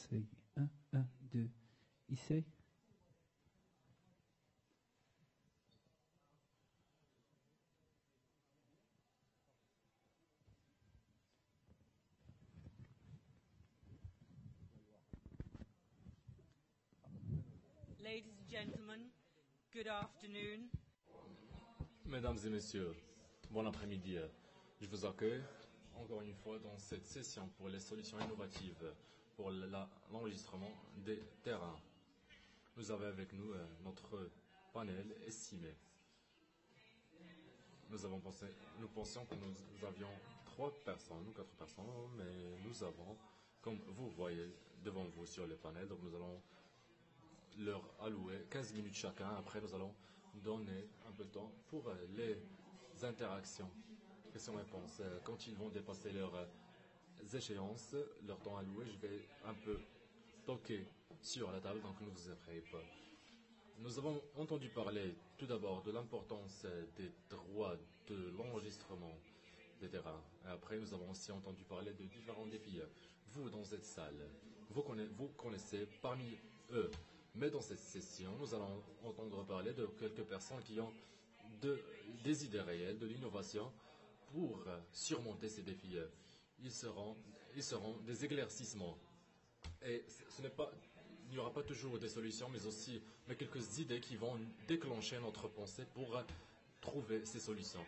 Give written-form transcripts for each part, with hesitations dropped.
Essaye. 1, 1, 2. Essaye. Ladies and gentlemen, good afternoon. Mesdames et messieurs, bon après-midi. Je vous accueille encore une fois dans cette session pour les solutions innovatives pour l'enregistrement des terrains. Nous avons avec nous notre panel estimé. Nous pensions que nous avions 3 personnes ou 4 personnes, mais nous avons, comme vous voyez devant vous sur le panel, donc nous allons leur allouer 15 minutes chacun. Après, nous allons donner un peu de temps pour les interactions, questions-réponses. Quand ils vont dépasser leurs échéances, leur temps alloué, je vais un peu toquer sur la table, donc ne vous effrayez pas. Nous avons entendu parler tout d'abord de l'importance des droits de l'enregistrement des terrains. Et après, nous avons aussi entendu parler de différents défis. Vous, dans cette salle, vous connaissez parmi eux. Mais dans cette session, nous allons entendre parler de quelques personnes qui ont des idées réelles, de l'innovation pour surmonter ces défis. Ils seront des éclaircissements. Et il n'y aura pas toujours des solutions, mais quelques idées qui vont déclencher notre pensée pour trouver ces solutions.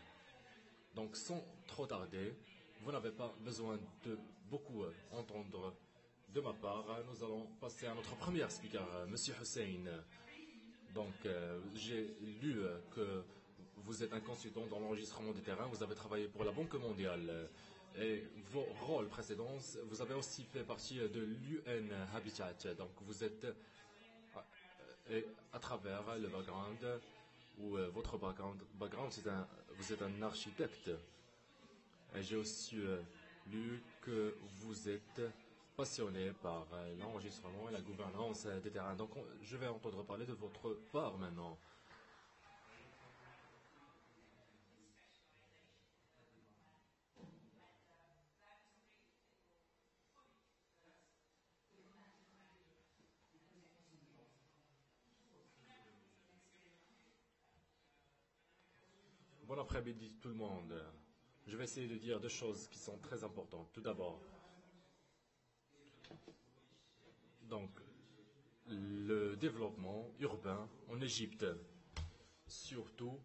Donc, sans trop tarder, vous n'avez pas besoin de beaucoup entendre de ma part. Nous allons passer à notre premier speaker, Monsieur Hussein. Donc, j'ai lu que vous êtes un consultant dans l'enregistrement des terrains. Vous avez travaillé pour la Banque mondiale. Et vos rôles précédents, vous avez aussi fait partie de l'UN Habitat. Donc, vous êtes à travers le background, ou votre background vous êtes un architecte. Et j'ai aussi lu que vous êtes passionné par l'enregistrement et la gouvernance des terrains. Donc, je vais entendre parler de votre part maintenant. Bon après-midi tout le monde. Je vais essayer de dire 2 choses qui sont très importantes. Tout d'abord, donc, le développement urbain en Égypte, surtout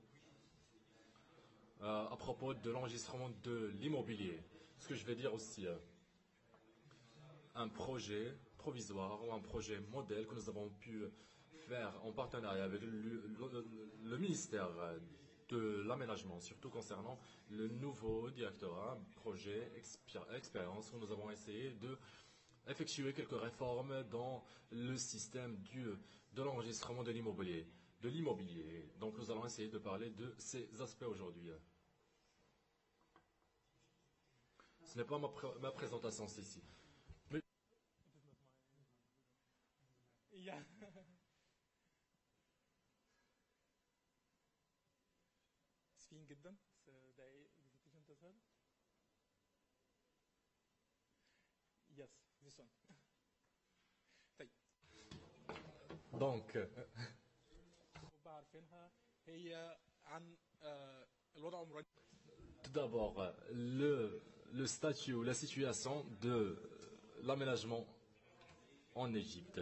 à propos de l'enregistrement de l'immobilier. Ce que je vais dire aussi, un projet provisoire ou un projet modèle que nous avons pu faire en partenariat avec le ministère de l'aménagement, surtout concernant le nouveau directeur, un projet expérience où nous avons essayé de effectuer quelques réformes dans le système de l'enregistrement de l'immobilier. Donc nous allons essayer de parler de ces aspects aujourd'hui. Ce n'est pas ma présentation, celle-ci. Yeah. اسفين جدا دقايق البرزنتيشن تظهر. Yes, this one. طيب. Donc, عارفينها هي عن الوضع عمراني. Tout d'abord, le statut ou la situation de l'aménagement en Égypte.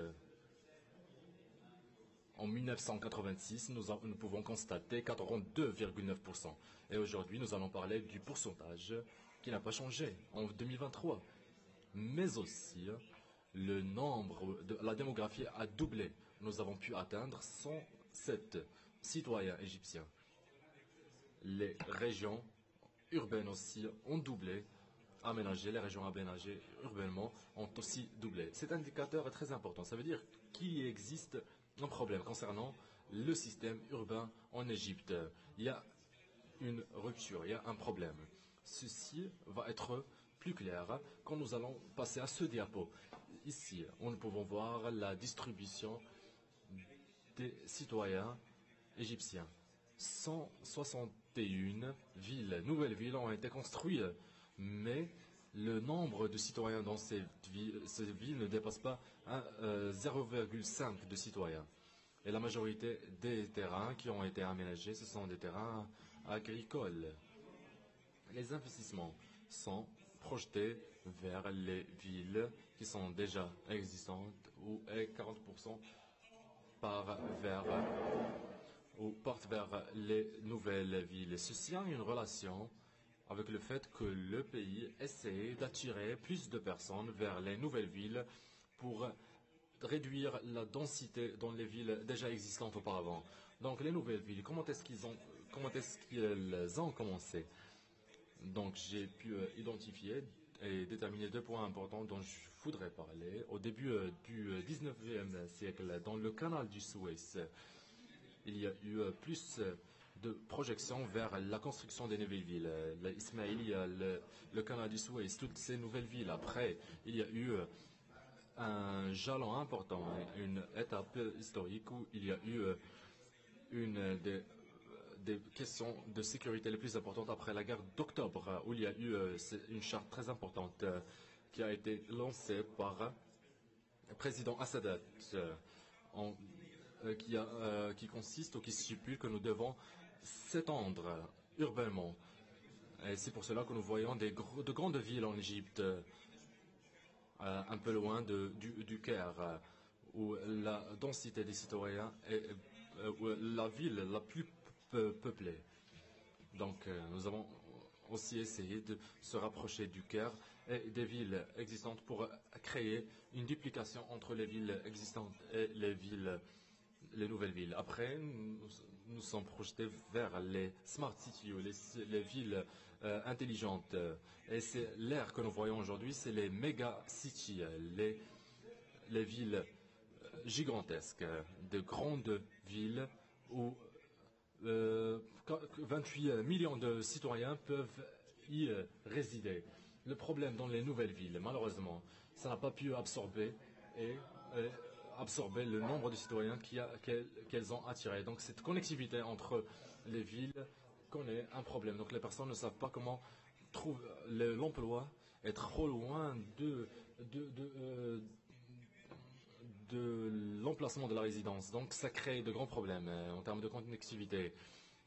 En 1986, nous pouvons constater 42,9%. Et aujourd'hui, nous allons parler du pourcentage qui n'a pas changé en 2023. Mais aussi, le nombre, la démographie a doublé. Nous avons pu atteindre 107 citoyens égyptiens. Les régions urbaines aussi ont doublé. Les régions aménagées urbanement ont aussi doublé. Cet indicateur est très important. Ça veut dire qu'il existe un problème concernant le système urbain en Égypte. Il y a une rupture, il y a un problème. Ceci va être plus clair quand nous allons passer à ce diapo. Ici, nous pouvons voir la distribution des citoyens égyptiens. 161 villes, nouvelles villes ont été construites, mais le nombre de citoyens dans ces villes ne dépasse pas 0,5 de citoyens. Et la majorité des terrains qui ont été aménagés, ce sont des terrains agricoles. Les investissements sont projetés vers les villes qui sont déjà existantes ou 40% portent vers les nouvelles villes. Ceci a une relation avec le fait que le pays essaie d'attirer plus de personnes vers les nouvelles villes pour réduire la densité dans les villes déjà existantes auparavant. Donc les nouvelles villes, comment est-ce qu'elles ont commencé? Donc j'ai pu identifier et déterminer 2 points importants dont je voudrais parler. Au début du 19e siècle, dans le canal du Suez, il y a eu plus de projections vers la construction des nouvelles villes. L'Ismaïlia, le canal du Suez, toutes ces nouvelles villes. Après, il y a eu un jalon important, une étape historique où il y a eu une des questions de sécurité les plus importantes après la guerre d'octobre, où il y a eu une charte très importante qui a été lancée par le président Assad, qui consiste ou qui stipule que nous devons s'étendre urbanement. Et c'est pour cela que nous voyons de grandes villes en Égypte, un peu loin du Caire, où la densité des citoyens est la ville la plus peuplée. Donc nous avons aussi essayé de se rapprocher du Caire et des villes existantes pour créer une duplication entre les villes existantes et les nouvelles villes. Après, nous sommes projetés vers les smart cities, ou les villes intelligentes. Et c'est l'ère que nous voyons aujourd'hui, c'est les méga cities, les villes gigantesques, de grandes villes où 28 millions de citoyens peuvent y résider. Le problème dans les nouvelles villes, malheureusement, ça n'a pas pu absorber le nombre de citoyens qu'elles ont attirés. Donc cette connectivité entre les villes connaît un problème. Donc les personnes ne savent pas comment trouver l'emploi est trop loin de l'emplacement de la résidence. Donc ça crée de grands problèmes en termes de connectivité.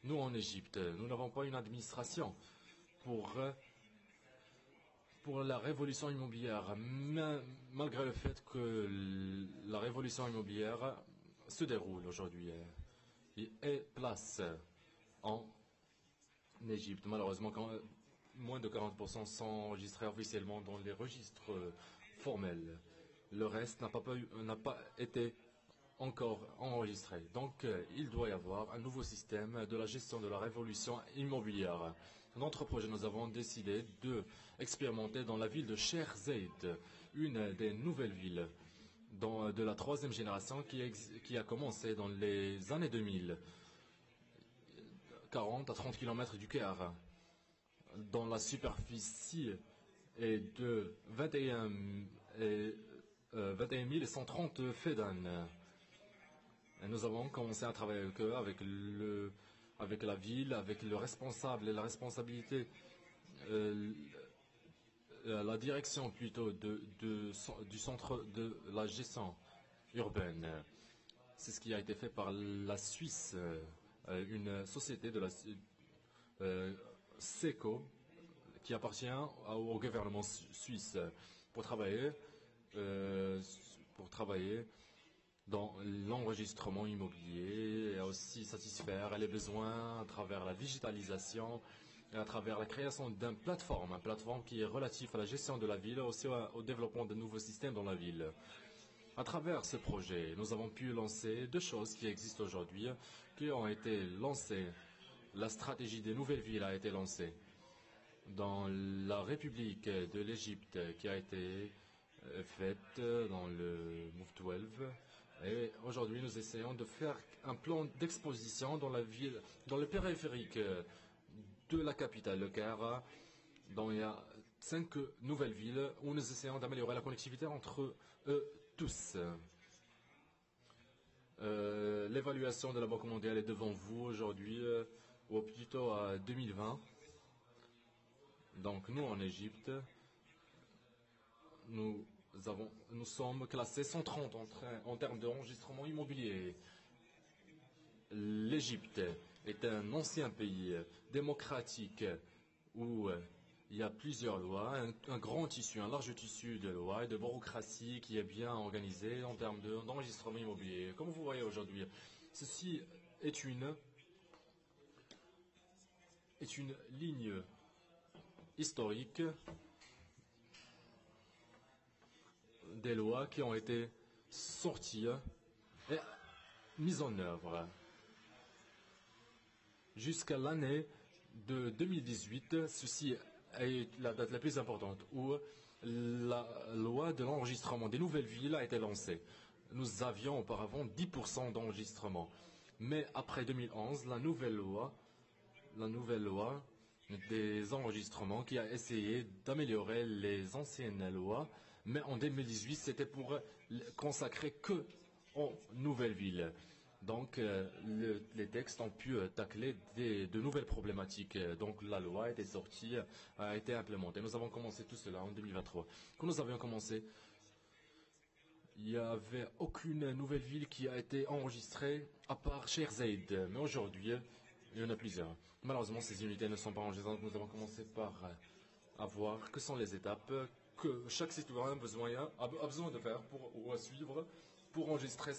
Nous, en Égypte, nous n'avons pas une administration pour la révolution immobilière, malgré le fait que la révolution immobilière se déroule aujourd'hui et place en Égypte. Malheureusement, moins de 40% sont enregistrés officiellement dans les registres formels. Le reste n'a pas été encore enregistré. Donc, il doit y avoir un nouveau système de la gestion de la révolution immobilière. Dans notre projet, nous avons décidé d'expérimenter dans la ville de Sheikh Zayed, une des nouvelles villes de la 3e génération qui a commencé dans les années 2000, 40 à 30 km du Caire, dont la superficie est de 21 130 Fedan. Et nous avons commencé à travailler avec eux, avec la ville, avec le responsable et la responsabilité, la direction plutôt du centre de la gestion urbaine. C'est ce qui a été fait par la Suisse, une société de la SECO qui appartient au gouvernement suisse pour travailler dans l'enregistrement immobilier et aussi satisfaire les besoins à travers la digitalisation et à travers la création d'une plateforme, qui est relative à la gestion de la ville et aussi au développement de nouveaux systèmes dans la ville. À travers ce projet, nous avons pu lancer 2 choses qui existent aujourd'hui, qui ont été lancées. La stratégie des nouvelles villes a été lancée dans la République de l'Égypte qui a été faite dans le Move 12. Et aujourd'hui, nous essayons de faire un plan d'exposition dans la ville, dans le périphérique de la capitale, le Caire, dont il y a 5 nouvelles villes où nous essayons d'améliorer la connectivité entre eux tous. L'évaluation de la Banque mondiale est devant vous aujourd'hui, ou plutôt à 2020. Donc nous, en Égypte, nous sommes classés 130 en termes d'enregistrement immobilier. L'Égypte est un ancien pays démocratique où il y a plusieurs lois, un grand tissu, un large tissu de lois et de bureaucratie qui est bien organisé en termes d'enregistrement immobilier. Comme vous voyez aujourd'hui, ceci est une ligne historique des lois qui ont été sorties et mises en œuvre. Jusqu'à l'année de 2018, ceci est la date la plus importante où la loi de l'enregistrement des nouvelles villes a été lancée. Nous avions auparavant 10% d'enregistrement. Mais après 2011, la nouvelle loi des enregistrements qui a essayé d'améliorer les anciennes lois, mais en 2018, c'était pour consacrer que aux nouvelles villes. Donc, les textes ont pu tacler de nouvelles problématiques. Donc, la loi a été sortie, a été implémentée. Nous avons commencé tout cela en 2023. Quand nous avions commencé, il n'y avait aucune nouvelle ville qui a été enregistrée à part Sheikh Zayed. Mais aujourd'hui, il y en a plusieurs. Malheureusement, ces unités ne sont pas enregistrées. Donc, nous avons commencé par voir que sont les étapes que chaque citoyen a besoin de faire ou à suivre pour enregistrer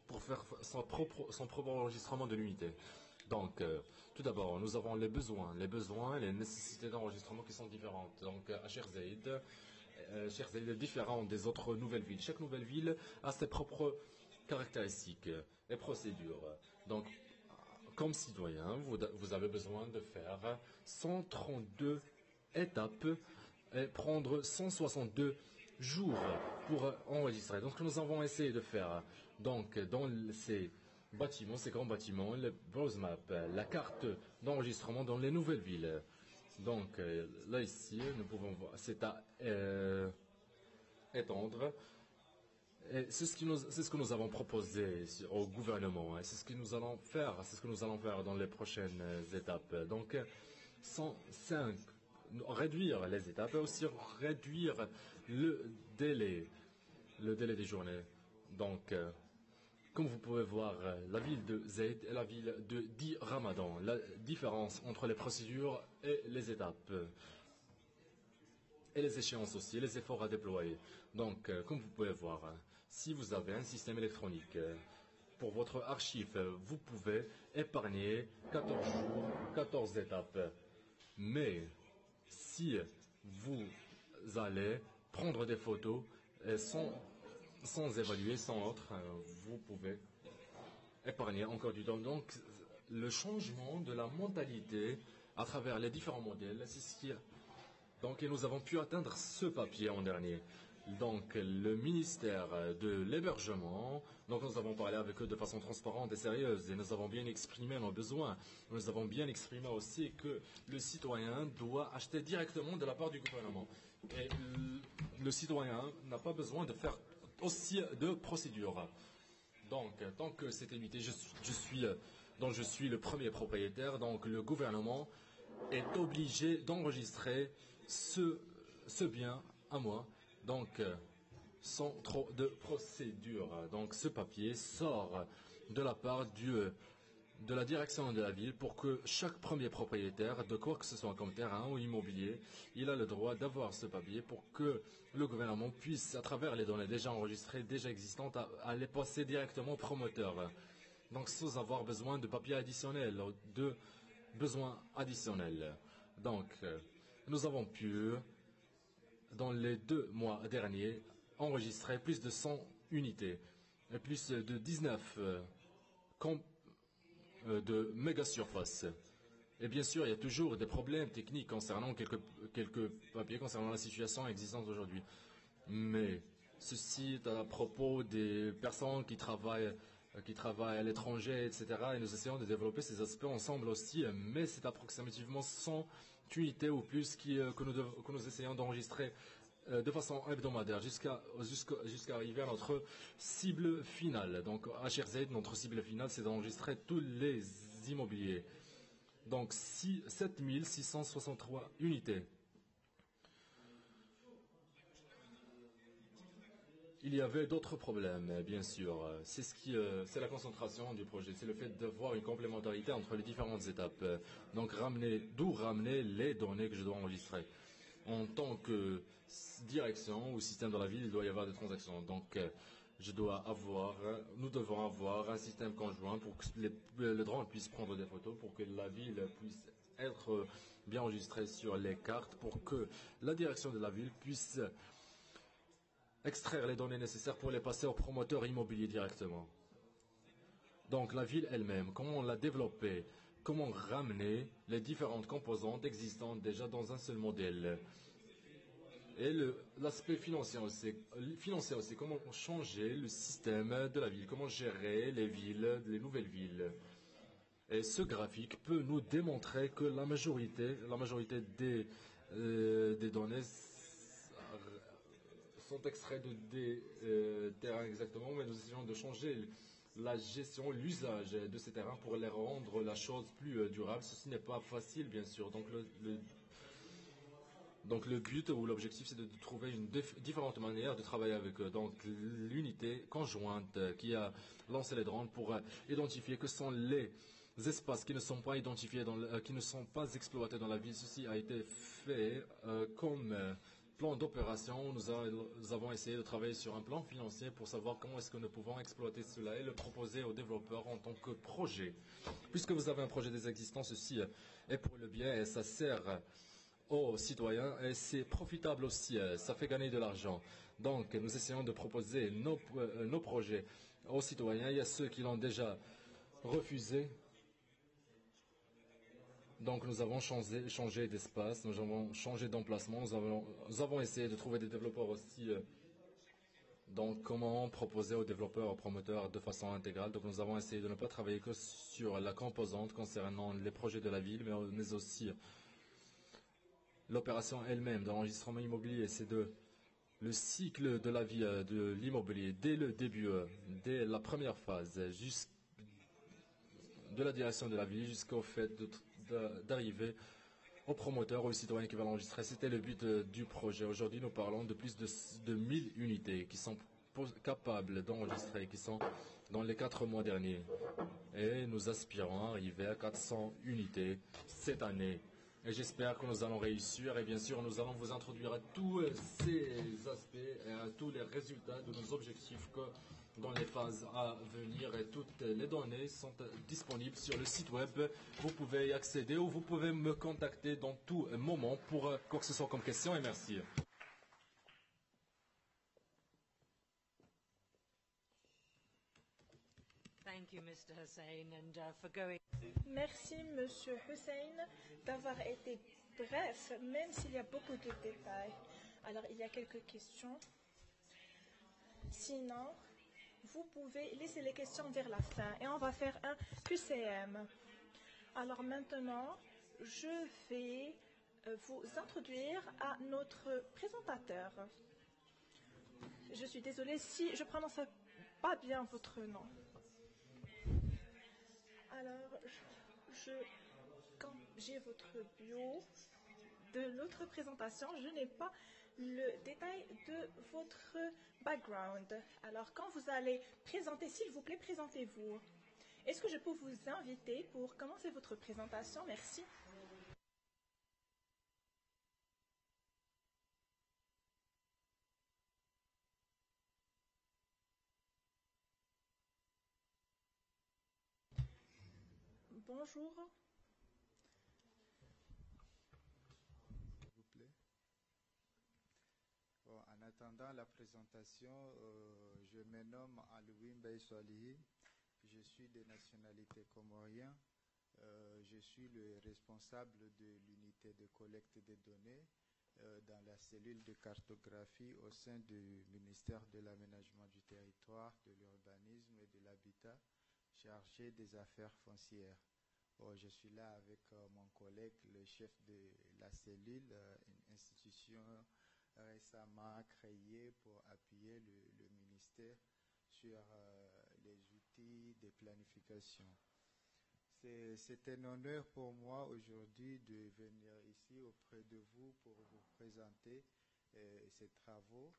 pour faire son propre enregistrement de l'unité. Donc, tout d'abord, nous avons les besoins et les nécessités d'enregistrement qui sont différentes. Donc, à Sheikh Zayed est différent des autres nouvelles villes. Chaque nouvelle ville a ses propres caractéristiques et procédures. Donc, comme citoyen, vous avez besoin de faire 132 étapes et prendre 162 jours pour enregistrer. Donc, nous avons essayé de faire donc dans ces bâtiments, ces grands bâtiments, le browse map, la carte d'enregistrement dans les nouvelles villes. Donc, là ici, nous pouvons voir, c'est à étendre. C'est ce que nous avons proposé au gouvernement. C'est ce que nous allons faire. C'est ce que nous allons faire dans les prochaines étapes. Donc, 105, réduire les étapes et aussi réduire le délai des journées. Donc, comme vous pouvez voir, la ville de Zayd et la ville de Di Ramadan, la différence entre les procédures et les étapes. Et les échéances aussi, les efforts à déployer. Donc, comme vous pouvez voir, si vous avez un système électronique pour votre archive, vous pouvez épargner 14 jours, 14 étapes. Mais si vous allez prendre des photos sans évaluer, sans autre, vous pouvez épargner encore du temps. Donc, le changement de la mentalité à travers les différents modèles, c'est ce qui... Donc, et nous avons pu atteindre ce papier en dernier. Donc, le ministère de l'hébergement, donc nous avons parlé avec eux de façon transparente et sérieuse et nous avons bien exprimé nos besoins. Nous avons bien exprimé aussi que le citoyen doit acheter directement de la part du gouvernement. Et le citoyen n'a pas besoin de faire aussi de procédures. Donc, tant que cette unité, je suis le premier propriétaire, donc le gouvernement est obligé d'enregistrer ce bien à moi, donc sans trop de procédures. Donc ce papier sort de la part de la direction de la ville pour que chaque premier propriétaire de quoi que ce soit comme terrain ou immobilier, il a le droit d'avoir ce papier pour que le gouvernement puisse, à travers les données déjà enregistrées, déjà existantes, à les passer directement au promoteur. Donc sans avoir besoin de papiers additionnels, de besoins additionnels. Donc, nous avons pu, dans les 2 mois derniers, enregistrer plus de 100 unités et plus de 19 de méga surface. Et bien sûr, il y a toujours des problèmes techniques concernant quelques papiers concernant la situation existante aujourd'hui. Mais ceci est à propos des personnes qui travaillent à l'étranger, etc. Et nous essayons de développer ces aspects ensemble aussi, mais c'est approximativement 100 unités ou plus que nous essayons d'enregistrer de façon hebdomadaire jusqu'à arriver à notre cible finale. Donc à HRZ, notre cible finale, c'est d'enregistrer tous les immobiliers. Donc 7663 unités. Il y avait d'autres problèmes, bien sûr. C'est la concentration du projet. C'est le fait d'avoir une complémentarité entre les différentes étapes. Donc, d'où ramener les données que je dois enregistrer. En tant que direction ou système dans la ville, il doit y avoir des transactions. Donc, nous devons avoir un système conjoint pour que le drone puisse prendre des photos, pour que la ville puisse être bien enregistrée sur les cartes, pour que la direction de la ville puisse extraire les données nécessaires pour les passer au promoteur immobilier directement. Donc la ville elle-même, comment on l'a développée, comment ramener les différentes composantes existantes déjà dans un seul modèle. Et l'aspect financier aussi, comment changer le système de la ville, comment gérer les villes, les nouvelles villes. Et ce graphique peut nous démontrer que la majorité des données sont extraits des terrains exactement, mais nous essayons de changer la gestion, l'usage de ces terrains pour les rendre la chose plus durable. Ceci n'est pas facile, bien sûr. Donc le but ou l'objectif, c'est de trouver différentes manières de travailler avec eux. Donc l'unité conjointe qui a lancé les drones pour identifier que sont les espaces qui ne sont pas identifiés, qui ne sont pas exploités dans la ville. Ceci a été fait comme plan d'opération. Nous avons essayé de travailler sur un plan financier pour savoir comment est-ce que nous pouvons exploiter cela et le proposer aux développeurs en tant que projet. Puisque vous avez un projet des existants, ceci est pour le bien et ça sert aux citoyens et c'est profitable aussi, ça fait gagner de l'argent. Donc nous essayons de proposer nos projets aux citoyens. Il y a ceux qui l'ont déjà refusé. Donc nous avons changé d'espace, nous avons changé d'emplacement, nous avons essayé de trouver des développeurs aussi. Donc comment proposer aux développeurs, aux promoteurs de façon intégrale. Donc nous avons essayé de ne pas travailler que sur la composante concernant les projets de la ville, mais aussi l'opération elle-même de l'enregistrement immobilier. C'est le cycle de la vie de l'immobilier, dès le début, dès la première phase, de la direction de la ville jusqu'au fait d'arriver aux promoteurs, aux citoyens qui veulent enregistrer. C'était le but du projet. Aujourd'hui, nous parlons de plus de 1000 unités qui sont capables d'enregistrer, qui sont dans les 4 mois derniers. Et nous aspirons à arriver à 400 unités cette année. Et j'espère que nous allons réussir. Et bien sûr, nous allons vous introduire à tous ces aspects et à tous les résultats de nos objectifs que dans les phases à venir. Et toutes les données sont disponibles sur le site web. Vous pouvez y accéder ou vous pouvez me contacter dans tout moment pour quoi que ce soit comme question. Et merci. Thank you, Mr. Hussein, and for going. Merci, Monsieur Hussein, d'avoir été bref, même s'il y a beaucoup de détails. Alors, il y a quelques questions. Sinon, vous pouvez laisser les questions vers la fin et on va faire un QCM. Alors maintenant, je vais vous introduire à notre présentateur. Je suis désolée si je ne prononce pas bien votre nom. Alors, quand j'ai votre bio de notre présentation, je n'ai pas le détail de votre background. Alors, quand vous allez présenter, s'il vous plaît, présentez-vous. Est-ce que je peux vous inviter pour commencer votre présentation? Merci. Bonjour. S'il vous plaît. Bon, en attendant la présentation, je me nomme Alouim Baïswalihi. Je suis de nationalité comorien. Je suis le responsable de l'unité de collecte des données dans la cellule de cartographie au sein du ministère de l'aménagement du territoire, de l'urbanisme et de l'habitat, chargé des affaires foncières. Je suis là avec mon collègue, le chef de la cellule, une institution récemment créée pour appuyer le ministère sur les outils de planification. C'est un honneur pour moi aujourd'hui de venir ici auprès de vous pour vous présenter ces travaux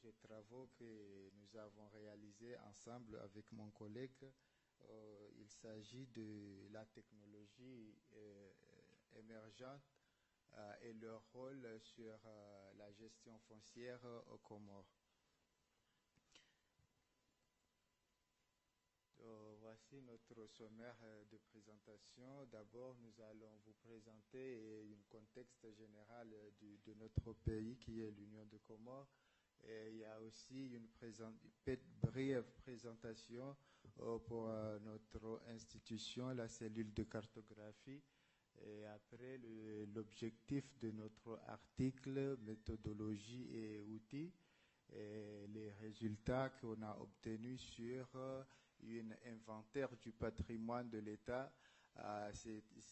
les travaux que nous avons réalisés ensemble avec mon collègue. Il s'agit de la technologie émergente et leur rôle sur la gestion foncière aux Comores. Voici notre sommaire de présentation. D'abord, nous allons vous présenter un contexte général de notre pays qui est l'Union de Comores. Et il y a aussi une brève présentation pour notre institution, la cellule de cartographie. Et après, l'objectif de notre article, méthodologie et outils, et les résultats qu'on a obtenus sur un inventaire du patrimoine de l'État.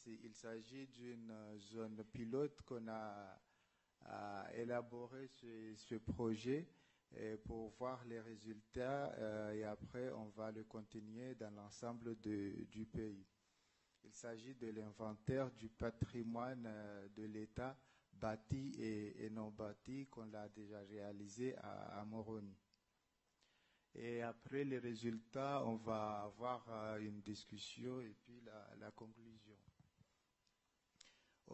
Il s'agit d'une zone pilote qu'on a élaboré ce projet pour voir les résultats et après on va le continuer dans l'ensemble du pays. Il s'agit de l'inventaire du patrimoine de l'État bâti et non bâti qu'on a déjà réalisé à Moroni. Et après les résultats, on va avoir une discussion et puis la conclusion.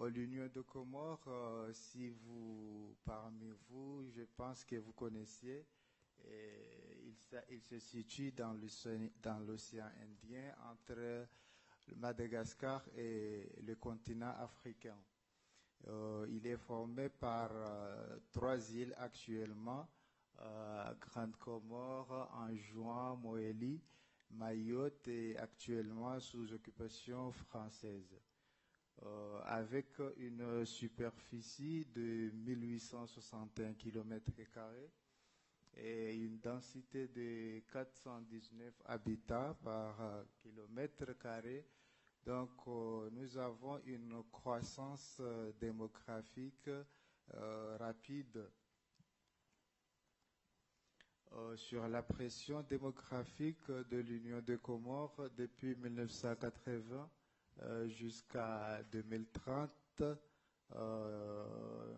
L'Union de Comores, si vous, parmi vous, je pense que vous connaissiez, il se situe dans l'océan Indien entre le Madagascar et le continent africain. Il est formé par 3 îles actuellement, Grande Comore, Anjouan, Moélie, Mayotte et actuellement sous occupation française. Avec une superficie de 1861 km² et une densité de 419 habitants par kilomètre carré. Donc, nous avons une croissance démographique rapide. Sur la pression démographique de l'Union de Comores depuis 1980 jusqu'à 2030,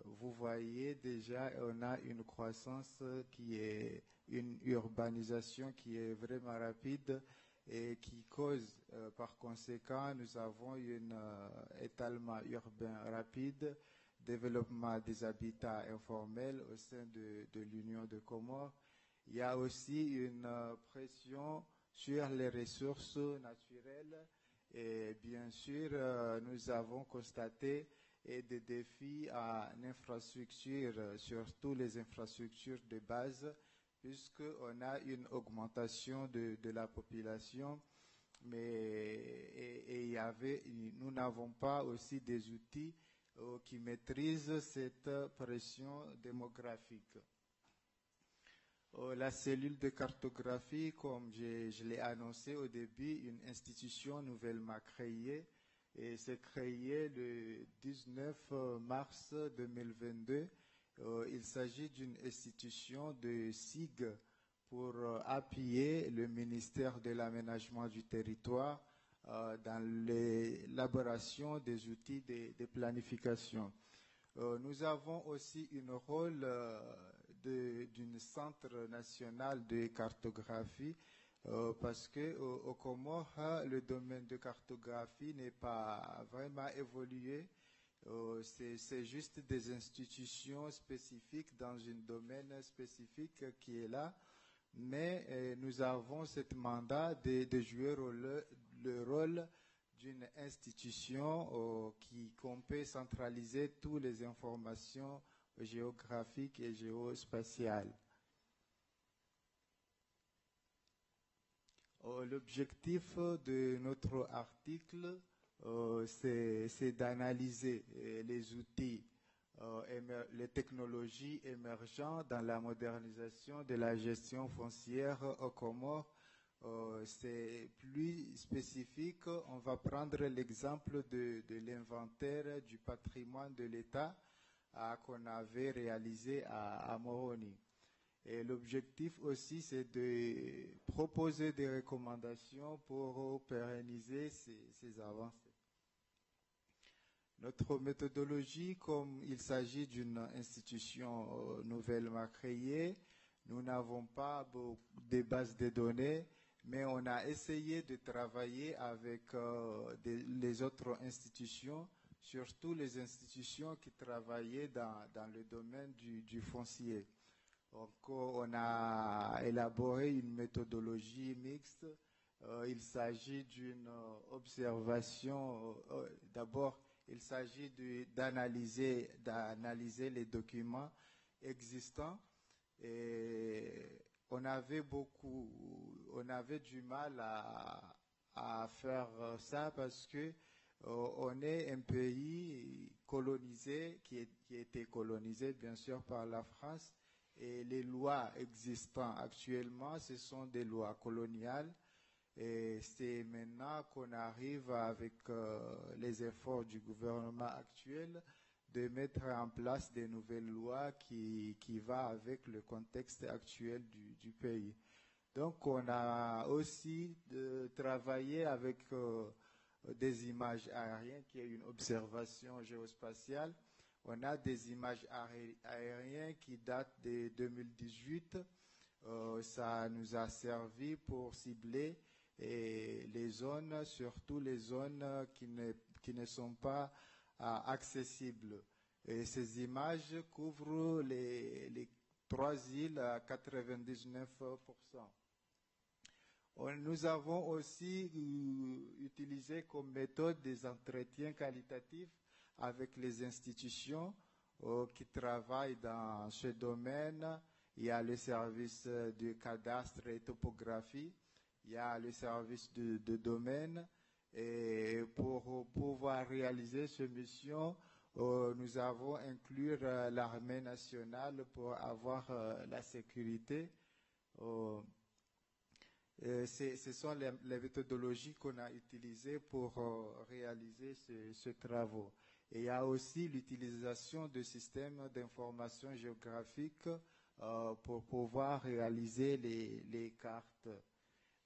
vous voyez déjà on a une croissance qui est une urbanisation qui est vraiment rapide et qui cause par conséquent nous avons un étalement urbain rapide, développement des habitats informels au sein de l'Union de Comores. Il y a aussi une pression sur les ressources naturelles et bien sûr nous avons constaté des défis à l'infrastructure, surtout les infrastructures de base, puisqu'on a une augmentation de la population, mais nous n'avons pas aussi des outils qui maîtrisent cette pression démographique. La cellule de cartographie, comme je l'ai annoncé au début, une institution nouvellement créée, et c'est créé le 19 mars 2022. Il s'agit d'une institution de SIG pour appuyer le ministère de l'Aménagement du Territoire dans l'élaboration des outils de planification. Nous avons aussi un rôle d'un centre national de cartographie parce qu'au Comores, le domaine de cartographie n'est pas vraiment évolué. C'est juste des institutions spécifiques dans un domaine spécifique qui est là. Mais nous avons ce mandat de jouer le rôle d'une institution qu'on peut centraliser toutes les informations géographiques et géospatiales. L'objectif de notre article, c'est d'analyser les outils, les technologies émergentes dans la modernisation de la gestion foncière aux Comores. C'est plus spécifique. On va prendre l'exemple de l'inventaire du patrimoine de l'État qu'on avait réalisé à Moroni. Et l'objectif aussi, c'est de proposer des recommandations pour pérenniser ces avancées. Notre méthodologie, comme il s'agit d'une institution nouvellement créée, nous n'avons pas des bases de données, mais on a essayé de travailler avec les autres institutions, surtout les institutions qui travaillaient dans le domaine du foncier. Donc, on a élaboré une méthodologie mixte. Il s'agit d'une observation. D'abord, il s'agit d'analyser les documents existants. Et on avait du mal à faire ça parce que on est un pays colonisé qui a été colonisé bien sûr par la France, et les lois existantes actuellement, ce sont des lois coloniales, et c'est maintenant qu'on arrive avec les efforts du gouvernement actuel de mettre en place des nouvelles lois qui vont avec le contexte actuel du pays. Donc on a aussi travaillé avec des images aériennes, qui est une observation géospatiale. On a des images aériennes qui datent de 2018. Ça nous a servi pour cibler les zones, surtout les zones qui ne sont pas accessibles. Et ces images couvrent les 3 îles à 99%. Nous avons aussi utilisé comme méthode des entretiens qualitatifs avec les institutions qui travaillent dans ce domaine. Il y a le service du cadastre et topographie, il y a le service de domaine. Et pour pouvoir réaliser cette mission, nous avons inclus l'armée nationale pour avoir la sécurité. Ce sont les méthodologies qu'on a utilisées pour réaliser ce travaux. Et il y a aussi l'utilisation de systèmes d'information géographique pour pouvoir réaliser les cartes.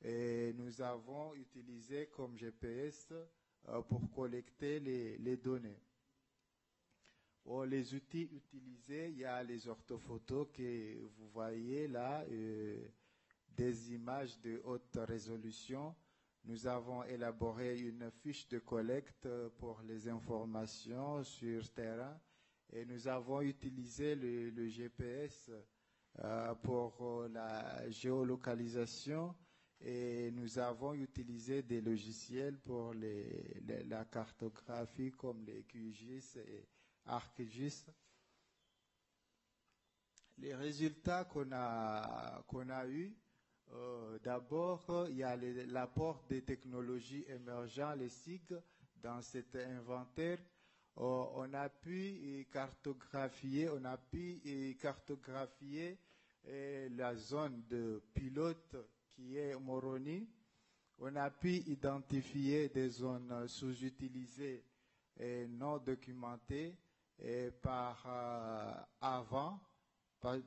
Et nous avons utilisé comme GPS pour collecter les données. Les outils utilisés, il y a les orthophotos que vous voyez là, des images de haute résolution. Nous avons élaboré une fiche de collecte pour les informations sur terrain, et nous avons utilisé le GPS pour la géolocalisation, et nous avons utilisé des logiciels pour la cartographie comme les QGIS et ArcGIS. Les résultats qu'on a eus, d'abord, il y a l'apport des technologies émergentes, les SIG, dans cet inventaire. On a pu cartographier la zone de pilote qui est Moroni. On a pu identifier des zones sous-utilisées et non documentées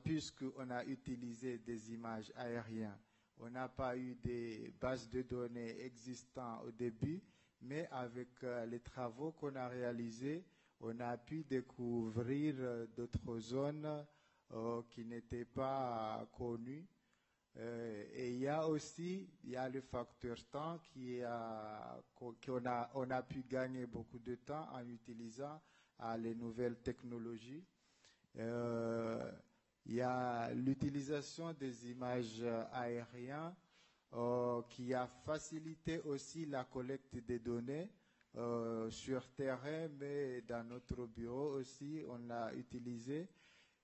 puisqu'on a utilisé des images aériennes. On n'a pas eu des bases de données existantes au début, mais avec les travaux qu'on a réalisés, on a pu découvrir d'autres zones qui n'étaient pas connues. Et il y a le facteur temps on a pu gagner beaucoup de temps en utilisant les nouvelles technologies. Il y a l'utilisation des images aériennes qui a facilité aussi la collecte des données sur terrain, mais dans notre bureau aussi, on l'a utilisé.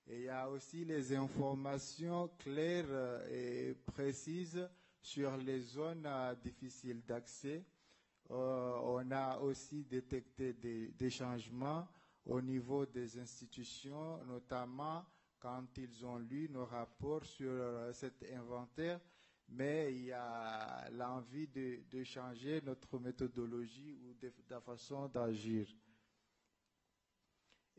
Et il y a aussi les informations claires et précises sur les zones difficiles d'accès. On a aussi détecté des changements au niveau des institutions, notamment quand ils ont lu nos rapports sur cet inventaire, mais il y a l'envie de changer notre méthodologie ou la façon d'agir.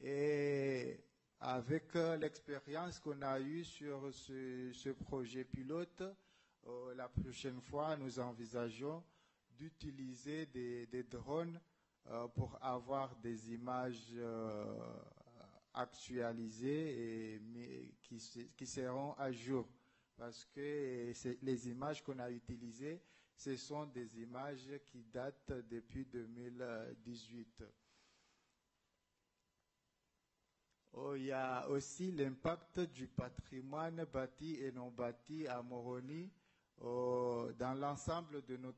Et avec l'expérience qu'on a eue sur ce projet pilote, la prochaine fois, nous envisageons d'utiliser des drones pour avoir des images actualisées et qui seront à jour. Parce que les images qu'on a utilisées, ce sont des images qui datent depuis 2018. Il y a aussi l'impact du patrimoine bâti et non bâti à Moroni. Dans l'ensemble de nos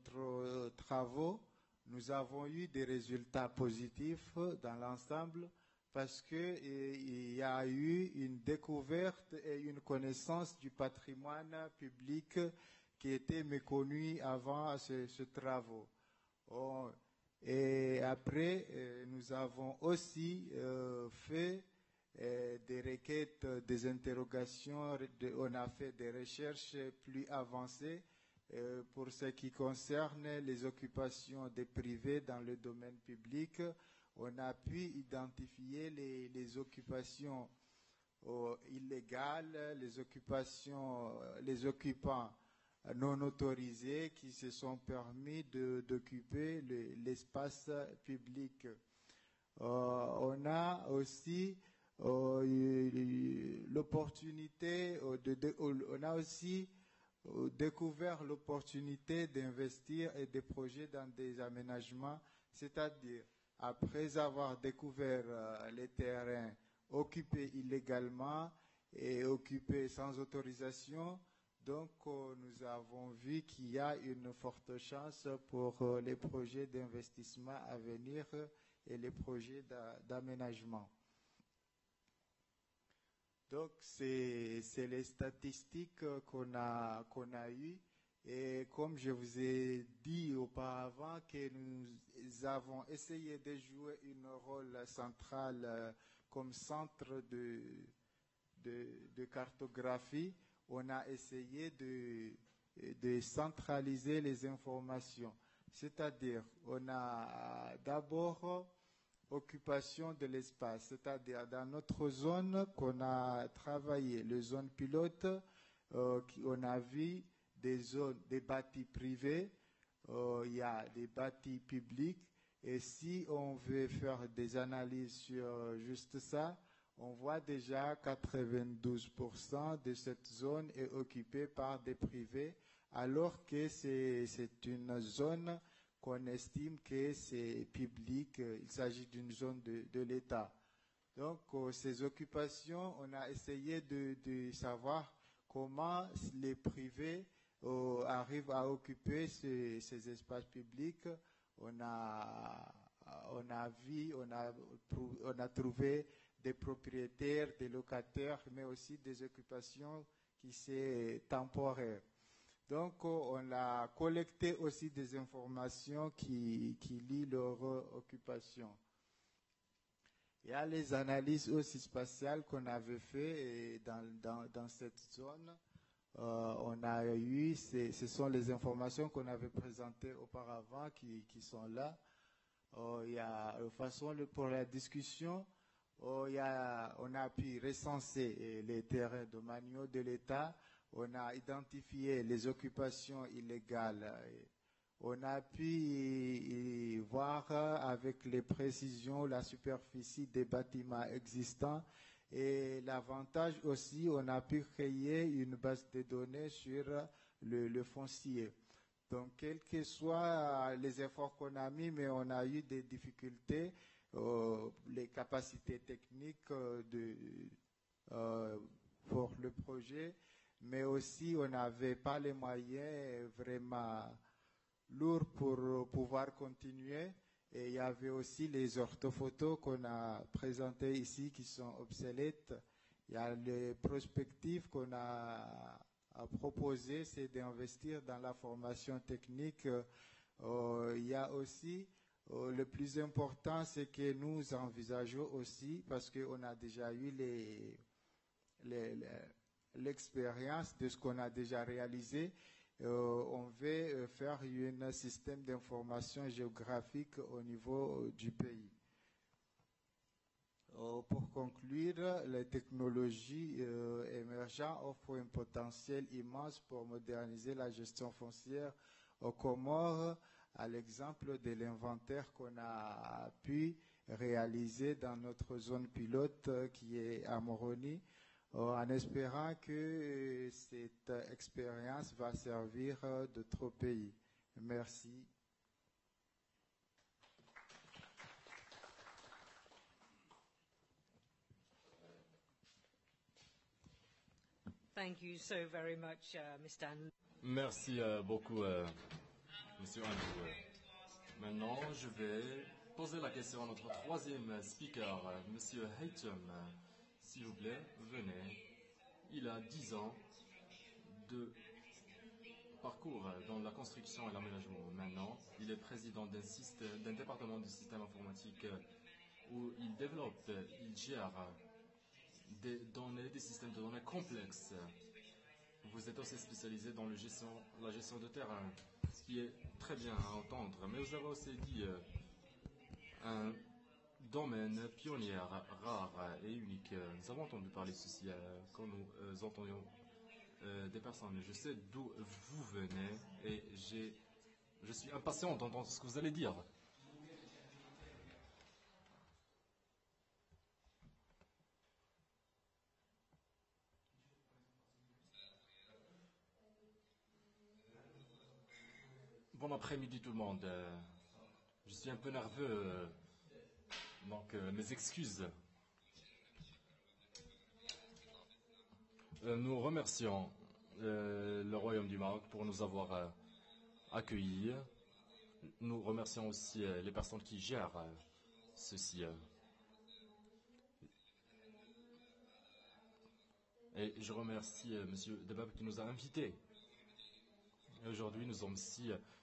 travaux, nous avons eu des résultats positifs dans l'ensemble parce qu'il y a eu une découverte et une connaissance du patrimoine public qui était méconnu avant ce travaux. Et après, nous avons aussi fait des requêtes, des interrogations, on a fait des recherches plus avancées pour ce qui concerne les occupations des privés dans le domaine public. On a pu identifier les occupations illégales, les occupants non autorisés qui se sont permis d'occuper l'espace public. On a aussi l'opportunité, on a aussi découvert l'opportunité d'investir et de projets dans des aménagements, c'est-à-dire après avoir découvert les terrains occupés illégalement et occupés sans autorisation, donc nous avons vu qu'il y a une forte chance pour les projets d'investissement à venir et les projets d'aménagement. Donc, c'est les statistiques qu'on a eues. Et comme je vous ai dit auparavant que nous avons essayé de jouer un rôle central comme centre de cartographie, on a essayé de centraliser les informations. C'est-à-dire, on a d'abord occupation de l'espace, c'est-à-dire dans notre zone qu'on a travaillé, les zones pilotes, on a vu des zones, des bâtis privés, il y a des bâtis publics, et si on veut faire des analyses sur juste ça, on voit déjà 92% de cette zone est occupée par des privés, alors que c'est une zone qu'on estime que c'est public, il s'agit d'une zone de l'État. Donc, ces occupations, on a essayé de savoir comment les privés arrivent à occuper ces espaces publics. On a trouvé des propriétaires, des locataires, mais aussi des occupations qui sont temporaires. Donc, on a collecté aussi des informations qui lient leur occupation. Il y a les analyses aussi spatiales qu'on avait fait dans cette zone. On a eu, ce sont les informations qu'on avait présentées auparavant qui sont là. Il y a de façon pour la discussion, on a pu recenser les terrains domaniaux de l'État. On a identifié les occupations illégales. On a pu voir avec les précisions la superficie des bâtiments existants. Et l'avantage aussi, on a pu créer une base de données sur le foncier. Donc, quels que soient les efforts qu'on a mis, mais on a eu des difficultés, les capacités techniques pour le projet, mais aussi on n'avait pas les moyens vraiment lourds pour pouvoir continuer. Et il y avait aussi les orthophotos qu'on a présentées ici qui sont obsolètes. Il y a les prospectives qu'on a proposées, c'est d'investir dans la formation technique. Il y a aussi, le plus important, c'est que nous envisageons aussi, parce qu'on a déjà eu l'expérience de ce qu'on a déjà réalisé, on veut faire un système d'information géographique au niveau du pays. Pour conclure, les technologies émergentes offrent un potentiel immense pour moderniser la gestion foncière aux Comores à l'exemple de l'inventaire qu'on a pu réaliser dans notre zone pilote qui est à Moroni, en espérant que cette expérience va servir d'autres pays. Merci. Thank you so very much, Mr. Andrew. Merci beaucoup, Monsieur Andrew. Maintenant, je vais poser la question à notre troisième speaker, Monsieur Haytham. S'il vous plaît, venez. Il a 10 ans de parcours dans la construction et l'aménagement. Maintenant, il est président d'un département du système informatique où il développe, il gère des données, des systèmes de données complexes. Vous êtes aussi spécialisé dans la gestion de terrain, ce qui est très bien à entendre. Mais vous avez aussi dit un domaine pionnier, rare et unique. Nous avons entendu parler de ceci quand nous entendions des personnes. Je sais d'où vous venez et je suis impatient d'entendre ce que vous allez dire. Bon après-midi tout le monde. Je suis un peu nerveux, donc mes excuses. Nous remercions le Royaume du Maroc pour nous avoir accueillis. Nous remercions aussi les personnes qui gèrent ceci. Et je remercie M. Debab qui nous a invités. Aujourd'hui,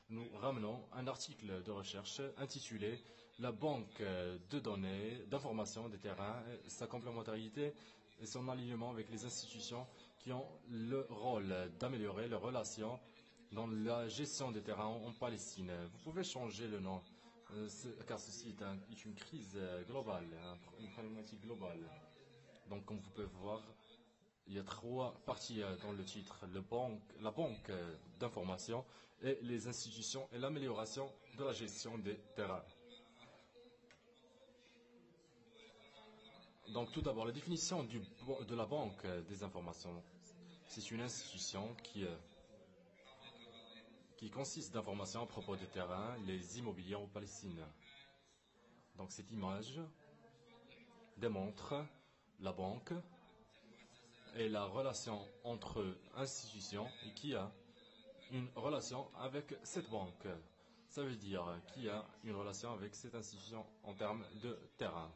nous ramenons un article de recherche intitulé « La banque de données, d'informations des terrains, sa complémentarité et son alignement avec les institutions qui ont le rôle d'améliorer les relations dans la gestion des terrains en Palestine ». Vous pouvez changer le nom, car ceci est une crise globale, une problématique globale. Donc, comme vous pouvez voir, il y a 3 parties dans le titre, la banque d'information et les institutions et l'amélioration de la gestion des terrains. Donc tout d'abord, la définition de la banque des informations. C'est une institution qui consiste d'informations à propos des terrains, les immobiliers en Palestine. Donc cette image démontre la banque et la relation entre institutions et qui a une relation avec cette banque. Ça veut dire qu'il y a une relation avec cette institution en termes de terrain.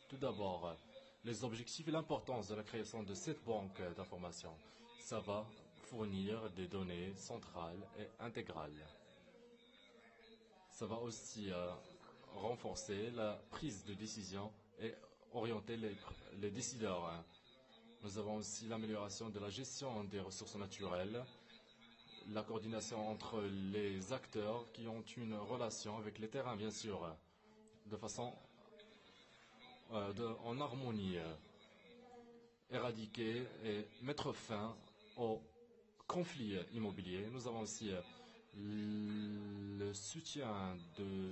Tout d'abord, les objectifs et l'importance de la création de cette banque d'informations. Ça va fournir des données centrales et intégrales. Ça va aussi renforcer la prise de décision et orienter les décideurs. Nous avons aussi l'amélioration de la gestion des ressources naturelles, la coordination entre les acteurs qui ont une relation avec les terrains, bien sûr, de façon en harmonie, éradiquer et mettre fin aux conflits immobiliers. Nous avons aussi le soutien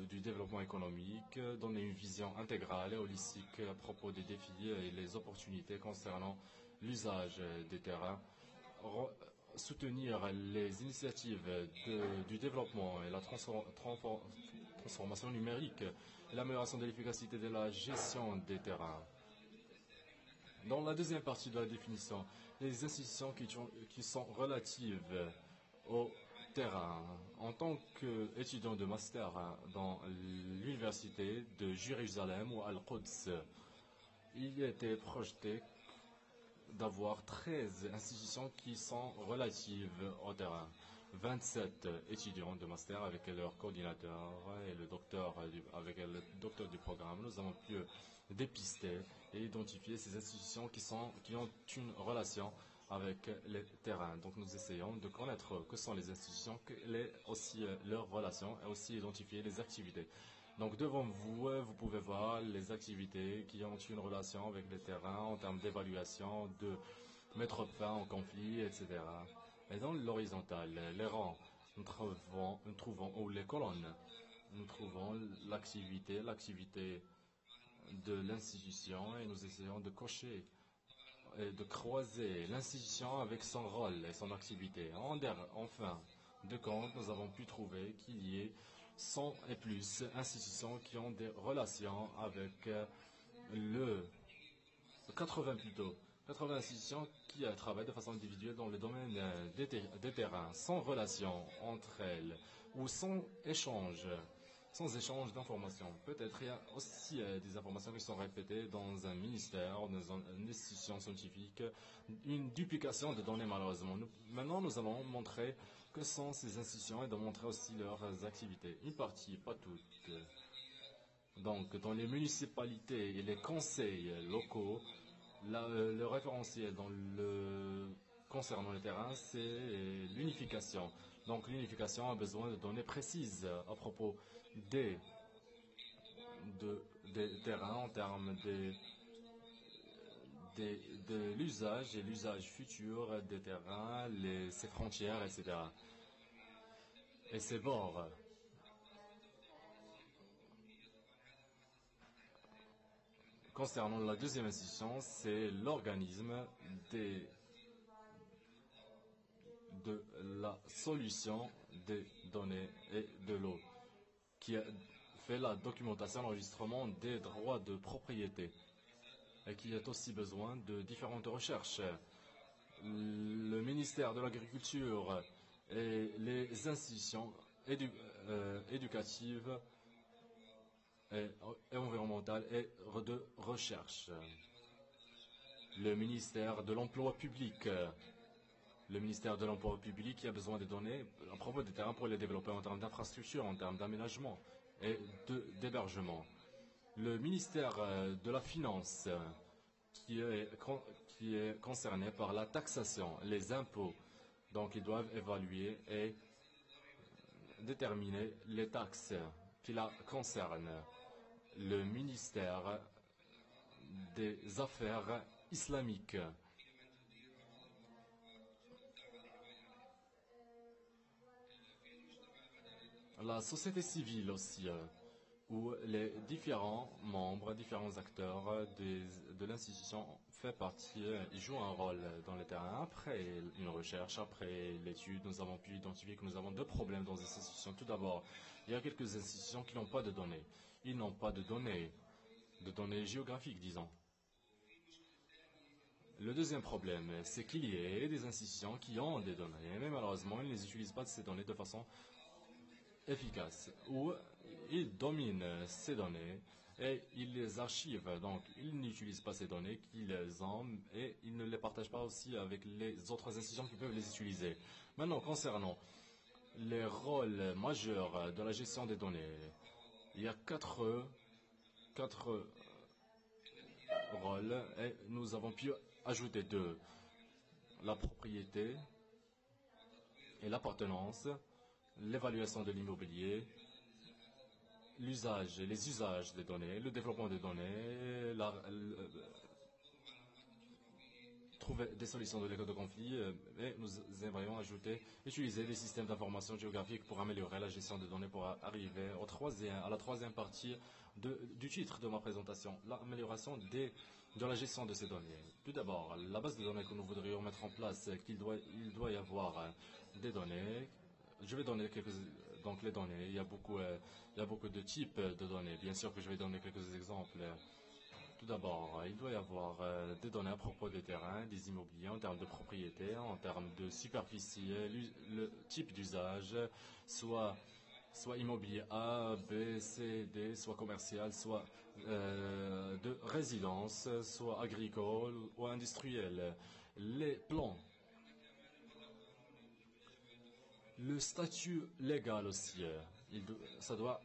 du développement économique, donner une vision intégrale et holistique à propos des défis et les opportunités concernant l'usage des terrains, soutenir les initiatives du développement et la transformation numérique et l'amélioration de l'efficacité de la gestion des terrains. Dans la deuxième partie de la définition, les institutions qui sont relatives au terrain. En tant qu'étudiant de master dans l'université de Jérusalem ou Al-Quds, il était projeté d'avoir 13 institutions qui sont relatives au terrain. 27 étudiants de master avec leur coordinateur et le docteur avec le docteur du programme. Nous avons pu dépister et identifier ces institutions qui ont une relation avec les terrains. Donc nous essayons de connaître que sont les institutions, aussi leurs relations et aussi identifier les activités. Donc devant vous, vous pouvez voir les activités qui ont une relation avec les terrains en termes d'évaluation, de mettre fin au conflit, etc. Et dans l'horizontale, les rangs, nous trouvons où les colonnes. Nous trouvons l'activité de l'institution et nous essayons de cocher et de croiser l'institution avec son rôle et son activité. En fin de compte, nous avons pu trouver qu'il y ait 100 et plus institutions qui ont des relations avec le 80 plutôt. 80 institutions qui travaillent de façon individuelle dans le domaine des terrains, sans relation entre elles ou sans échange d'informations. Peut-être il y a aussi des informations qui sont répétées dans un ministère, dans une institution scientifique, une duplication de données malheureusement. Maintenant, nous allons montrer que sont ces institutions et de montrer aussi leurs activités. Une partie, pas toutes. Donc, dans les municipalités et les conseils locaux, le référentiel concernant le terrain, c'est l'unification. Donc, l'unification a besoin de données précises à propos des terrains en termes de l'usage et l'usage futur des terrains, ses frontières, etc. Et ses bords. Concernant la deuxième institution, c'est l'organisme de la solution des données et de l'eau, qui fait la documentation, l'enregistrement des droits de propriété et qui a aussi besoin de différentes recherches. Le ministère de l'Agriculture et les institutions éducatives et environnementales et de recherche. Le ministère de l'Emploi public. Le ministère de l'Emploi public qui a besoin de données à propos des terrains pour les développer en termes d'infrastructure, en termes d'aménagement et d'hébergement. Le ministère de la Finance qui est concerné par la taxation, les impôts. Donc ils doivent évaluer et déterminer les taxes qui la concernent. Le ministère des Affaires islamiques. La société civile aussi, où les différents membres, différents acteurs de l'institution fait partie, ils jouent un rôle dans le terrain. Après une recherche, après l'étude, nous avons pu identifier que nous avons deux problèmes dans ces institutions. Tout d'abord, il y a quelques institutions qui n'ont pas de données. Ils n'ont pas de données géographiques, disons. Le deuxième problème, c'est qu'il y ait des institutions qui ont des données, mais malheureusement, ils ne les utilisent pas ces données de façon efficace, où ils dominent ces données et ils les archivent. Donc, ils n'utilisent pas ces données qu'ils ont et ils ne les partagent pas aussi avec les autres institutions qui peuvent les utiliser. Maintenant, concernant les rôles majeurs de la gestion des données, il y a quatre rôles et nous avons pu ajouter deux. La propriété et l'appartenance, l'évaluation de l'immobilier, les usages des données, le développement des données, trouver des solutions de conflit, et nous aimerions utiliser des systèmes d'information géographique pour améliorer la gestion des données pour arriver à la troisième partie du titre de ma présentation, l'amélioration de la gestion de ces données. Tout d'abord, la base de données que nous voudrions mettre en place, il doit y avoir des données. Je vais donner donc les données. Il y a beaucoup de types de données. Bien sûr que je vais donner quelques exemples. Tout d'abord, il doit y avoir des données à propos des terrains, des immobiliers, en termes de propriété, en termes de superficie, le type d'usage, soit immobilier A, B, C, D, soit commercial, soit de résidence, soit agricole ou industriel. Les plans. Le statut légal aussi, ça doit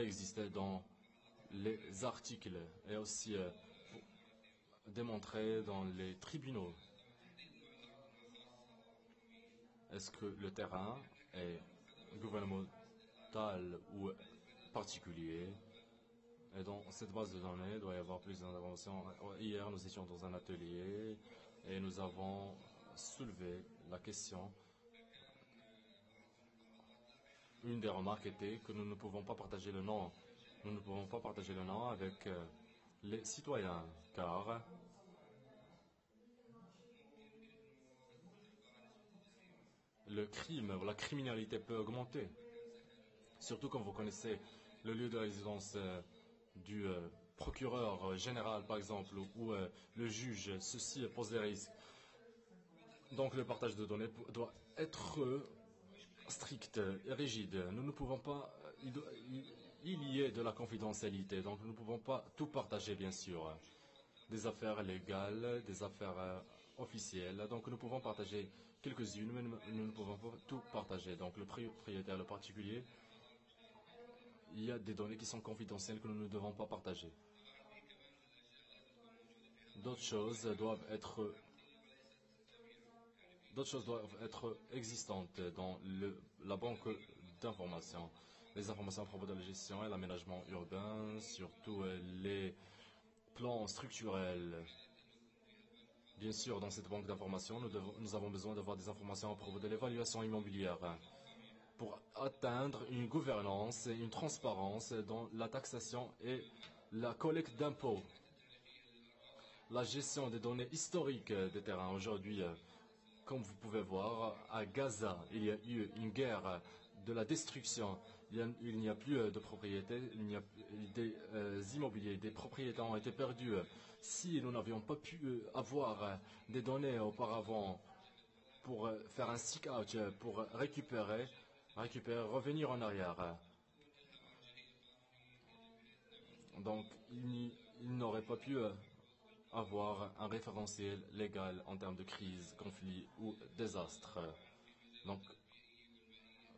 exister dans les articles et aussi démontré dans les tribunaux. Est-ce que le terrain est gouvernemental ou particulier? Et dans cette base de données, il doit y avoir plus d'interventions. Hier, nous étions dans un atelier et nous avons soulevé la question. Une des remarques était que nous ne pouvons pas partager le nom. Nous ne pouvons pas partager le nom avec les citoyens, car le crime ou la criminalité peut augmenter. Surtout quand vous connaissez le lieu de résidence du procureur général, par exemple, ou le juge. Ceci pose des risques. Donc le partage de données doit être strict et rigide. Nous ne pouvons pas... Il y a de la confidentialité, donc nous ne pouvons pas tout partager, bien sûr. Des affaires légales, des affaires officielles. Donc nous pouvons partager quelques-unes, mais nous ne pouvons pas tout partager. Donc le propriétaire, le particulier, il y a des données qui sont confidentielles que nous ne devons pas partager. D'autres choses doivent être existantes dans la banque d'informations. Les informations à propos de la gestion et l'aménagement urbain, surtout les plans structurels. Bien sûr, dans cette banque d'informations, nous avons besoin d'avoir des informations à propos de l'évaluation immobilière pour atteindre une gouvernance et une transparence dans la taxation et la collecte d'impôts. La gestion des données historiques des terrains. Aujourd'hui, comme vous pouvez voir, à Gaza, il y a eu une guerre de la destruction. Il n'y a plus de propriétés, il n'y a des immobiliers, des propriétés ont été perdues. Si nous n'avions pas pu avoir des données auparavant pour faire un seek-out, pour récupérer, revenir en arrière. Donc, il n'aurait pas pu avoir un référentiel légal en termes de crise, conflit ou désastre. Donc,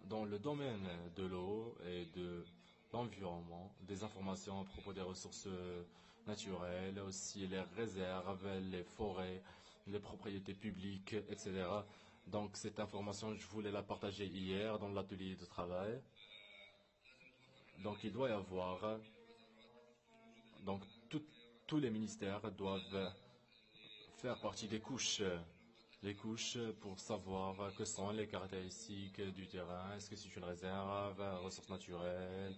dans le domaine de l'eau et de l'environnement, des informations à propos des ressources naturelles, aussi les réserves, les forêts, les propriétés publiques, etc. Donc cette information, je voulais la partager hier dans l'atelier de travail. Donc il doit y avoir... Donc tous les ministères doivent faire partie des couches. Les couches pour savoir que sont les caractéristiques du terrain. Est-ce que c'est une réserve, ressources naturelles,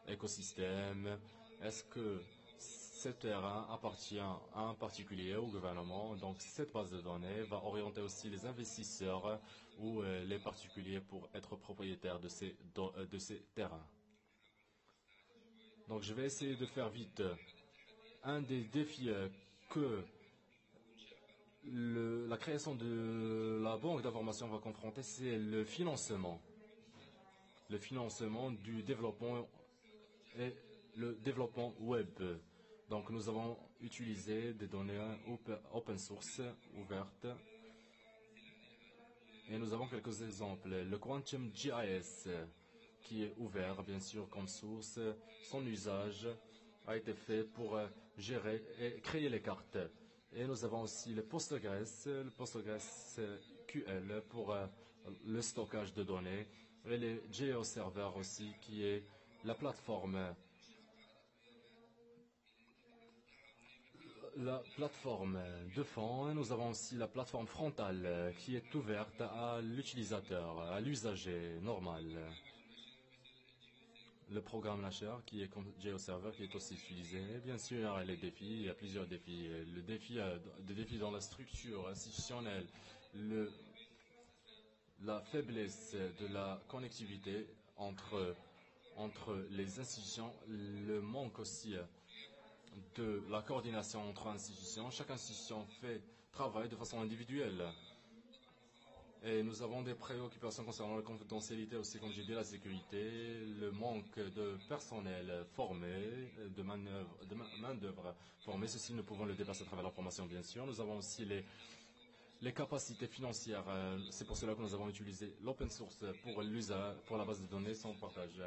écosystème? Est-ce que ce terrain appartient à un particulier, au gouvernement? Donc cette base de données va orienter aussi les investisseurs ou les particuliers pour être propriétaires de ces terrains. Donc je vais essayer de faire vite. Un des défis que la création de la banque d'information va confronter, c'est le financement. Le financement du développement et le développement web. Donc nous avons utilisé des données open source ouvertes. Et nous avons quelques exemples. Le Quantum GIS, qui est ouvert bien sûr comme source, son usage a été fait pour gérer et créer les cartes. Et nous avons aussi le Postgres QL pour le stockage de données, et les GeoServer aussi, qui est la plateforme de fond. Nous avons aussi la plateforme frontale qui est ouverte à l'utilisateur, à l'usager normal. Le programme Lasher qui est comme GeoServer qui est aussi utilisé. Et bien sûr, les défis, il y a plusieurs défis. Des défis dans la structure institutionnelle, la faiblesse de la connectivité entre les institutions, le manque aussi de la coordination entre institutions. Chaque institution travaille de façon individuelle. Et nous avons des préoccupations concernant la confidentialité aussi, comme j'ai dit, la sécurité, le manque de personnel formé, de main-d'œuvre formée. Ceci, nous pouvons le dépasser à travers la formation, bien sûr. Nous avons aussi les capacités financières. C'est pour cela que nous avons utilisé l'open source pour la base de données sans partage.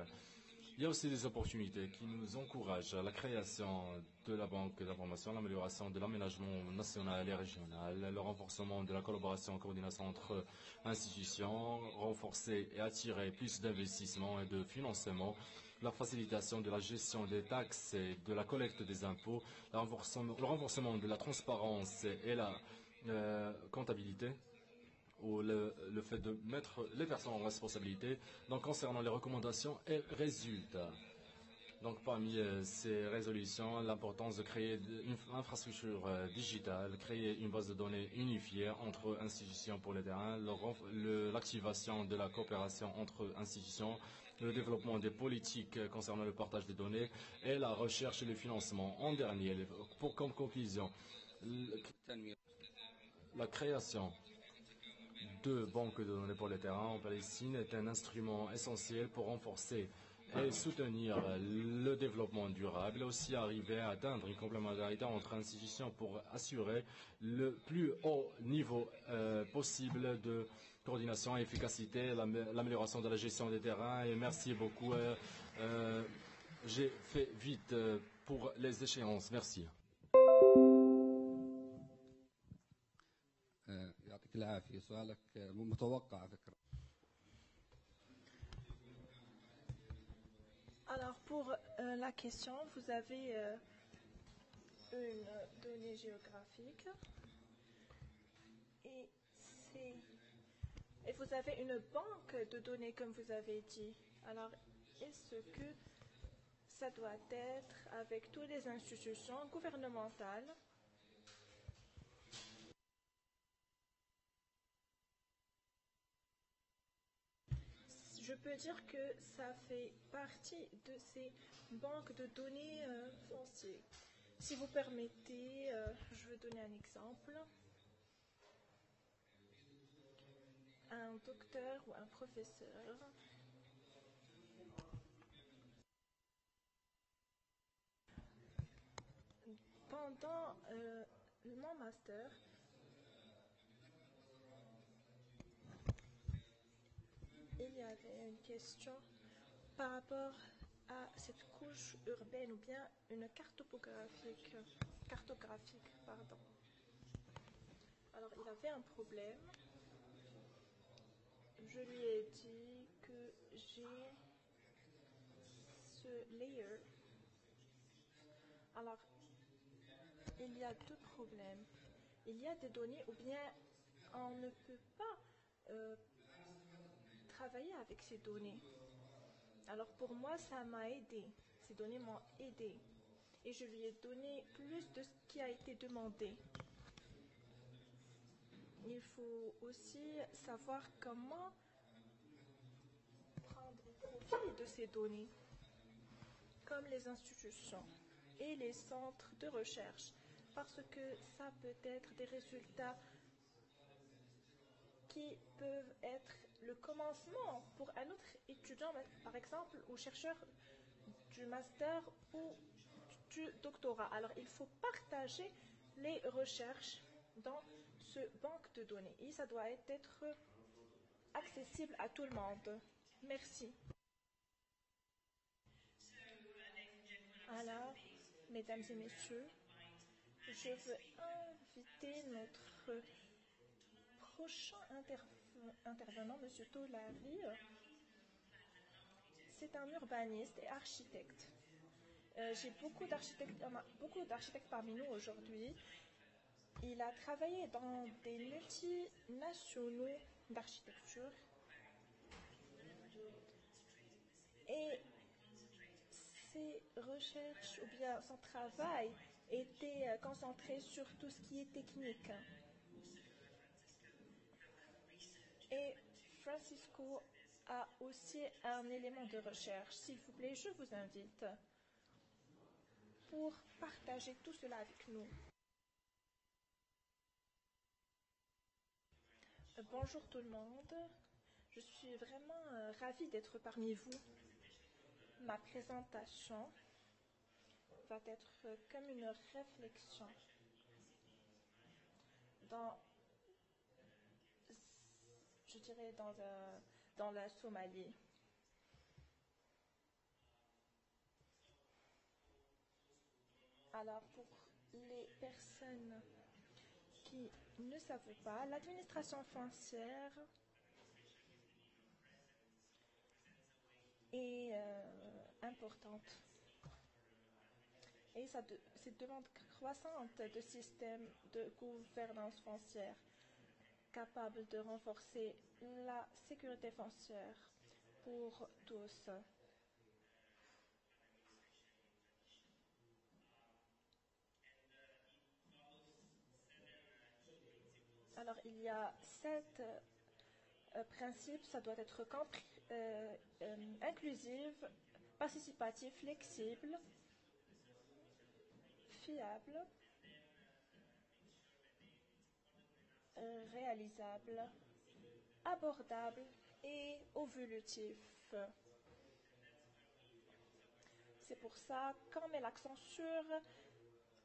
Il y a aussi des opportunités qui nous encouragent à la création de la banque d'information, l'amélioration de l'aménagement national et régional, le renforcement de la collaboration et coordination entre institutions, renforcer et attirer plus d'investissements et de financement, la facilitation de la gestion des taxes et de la collecte des impôts, le renforcement de la transparence et la comptabilité, ou le fait de mettre les personnes en responsabilité. Donc, concernant les recommandations et résultats. Donc, parmi ces résolutions, l'importance de créer une infrastructure digitale, créer une base de données unifiée entre institutions pour le terrain, l'activation de la coopération entre institutions, le développement des politiques concernant le partage des données et la recherche et le financement. En dernier, comme conclusion, la création de banques de données pour le terrain en Palestine est un instrument essentiel pour renforcer et soutenir le développement durable, et aussi arriver à atteindre une complémentarité entre institutions pour assurer le plus haut niveau possible de coordination et efficacité, l'amélioration de la gestion des terrains. Et merci beaucoup. J'ai fait vite pour les échéances. Merci. يعطيك العافية. سؤالك متوقع فكرة. Alors pour la question, vous avez une donnée géographique et vous avez une banque de données comme vous avez dit. Alors est-ce que ça doit être avec toutes les institutions gouvernementales? Je peux dire que ça fait partie de ces banques de données foncières. Si vous permettez, je vais donner un exemple. Un docteur ou un professeur pendant mon master, il y avait une question par rapport à cette couche urbaine ou bien une cartographique, pardon. Alors il avait un problème. Je lui ai dit que j'ai ce layer. Alors il y a deux problèmes. Il y a des données ou bien on ne peut pas travailler avec ces données. Alors pour moi, ça m'a aidé. Ces données m'ont aidé. Et je lui ai donné plus de ce qui a été demandé. Il faut aussi savoir comment prendre profit de ces données, comme les institutions et les centres de recherche, parce que ça peut être des résultats qui peuvent être le commencement pour un autre étudiant, par exemple, ou chercheur du master ou du doctorat. Alors, il faut partager les recherches dans ce banque de données et ça doit être accessible à tout le monde. Merci. Alors, mesdames et messieurs, je veux inviter notre prochain intervenant, M. Tolari. C'est un urbaniste et architecte. J'ai beaucoup d'architectes parmi nous aujourd'hui. Il a travaillé dans des multinationaux d'architecture et ses recherches ou bien son travail était concentré sur tout ce qui est technique. Et Francisco a aussi un élément de recherche. S'il vous plaît, je vous invite pour partager tout cela avec nous. Bonjour tout le monde. Je suis vraiment ravie d'être parmi vous. Ma présentation va être comme une réflexion je dirais dans la Somalie. Alors pour les personnes qui ne savent pas, l'administration foncière est importante. Et cette demande croissante de systèmes de gouvernance foncière. capable de renforcer la sécurité foncière pour tous. Alors, il y a 7 principes. Ça doit être inclusive, participatif, flexible, fiable, réalisable, abordable et évolutif. C'est pour ça qu'on met l'accent sur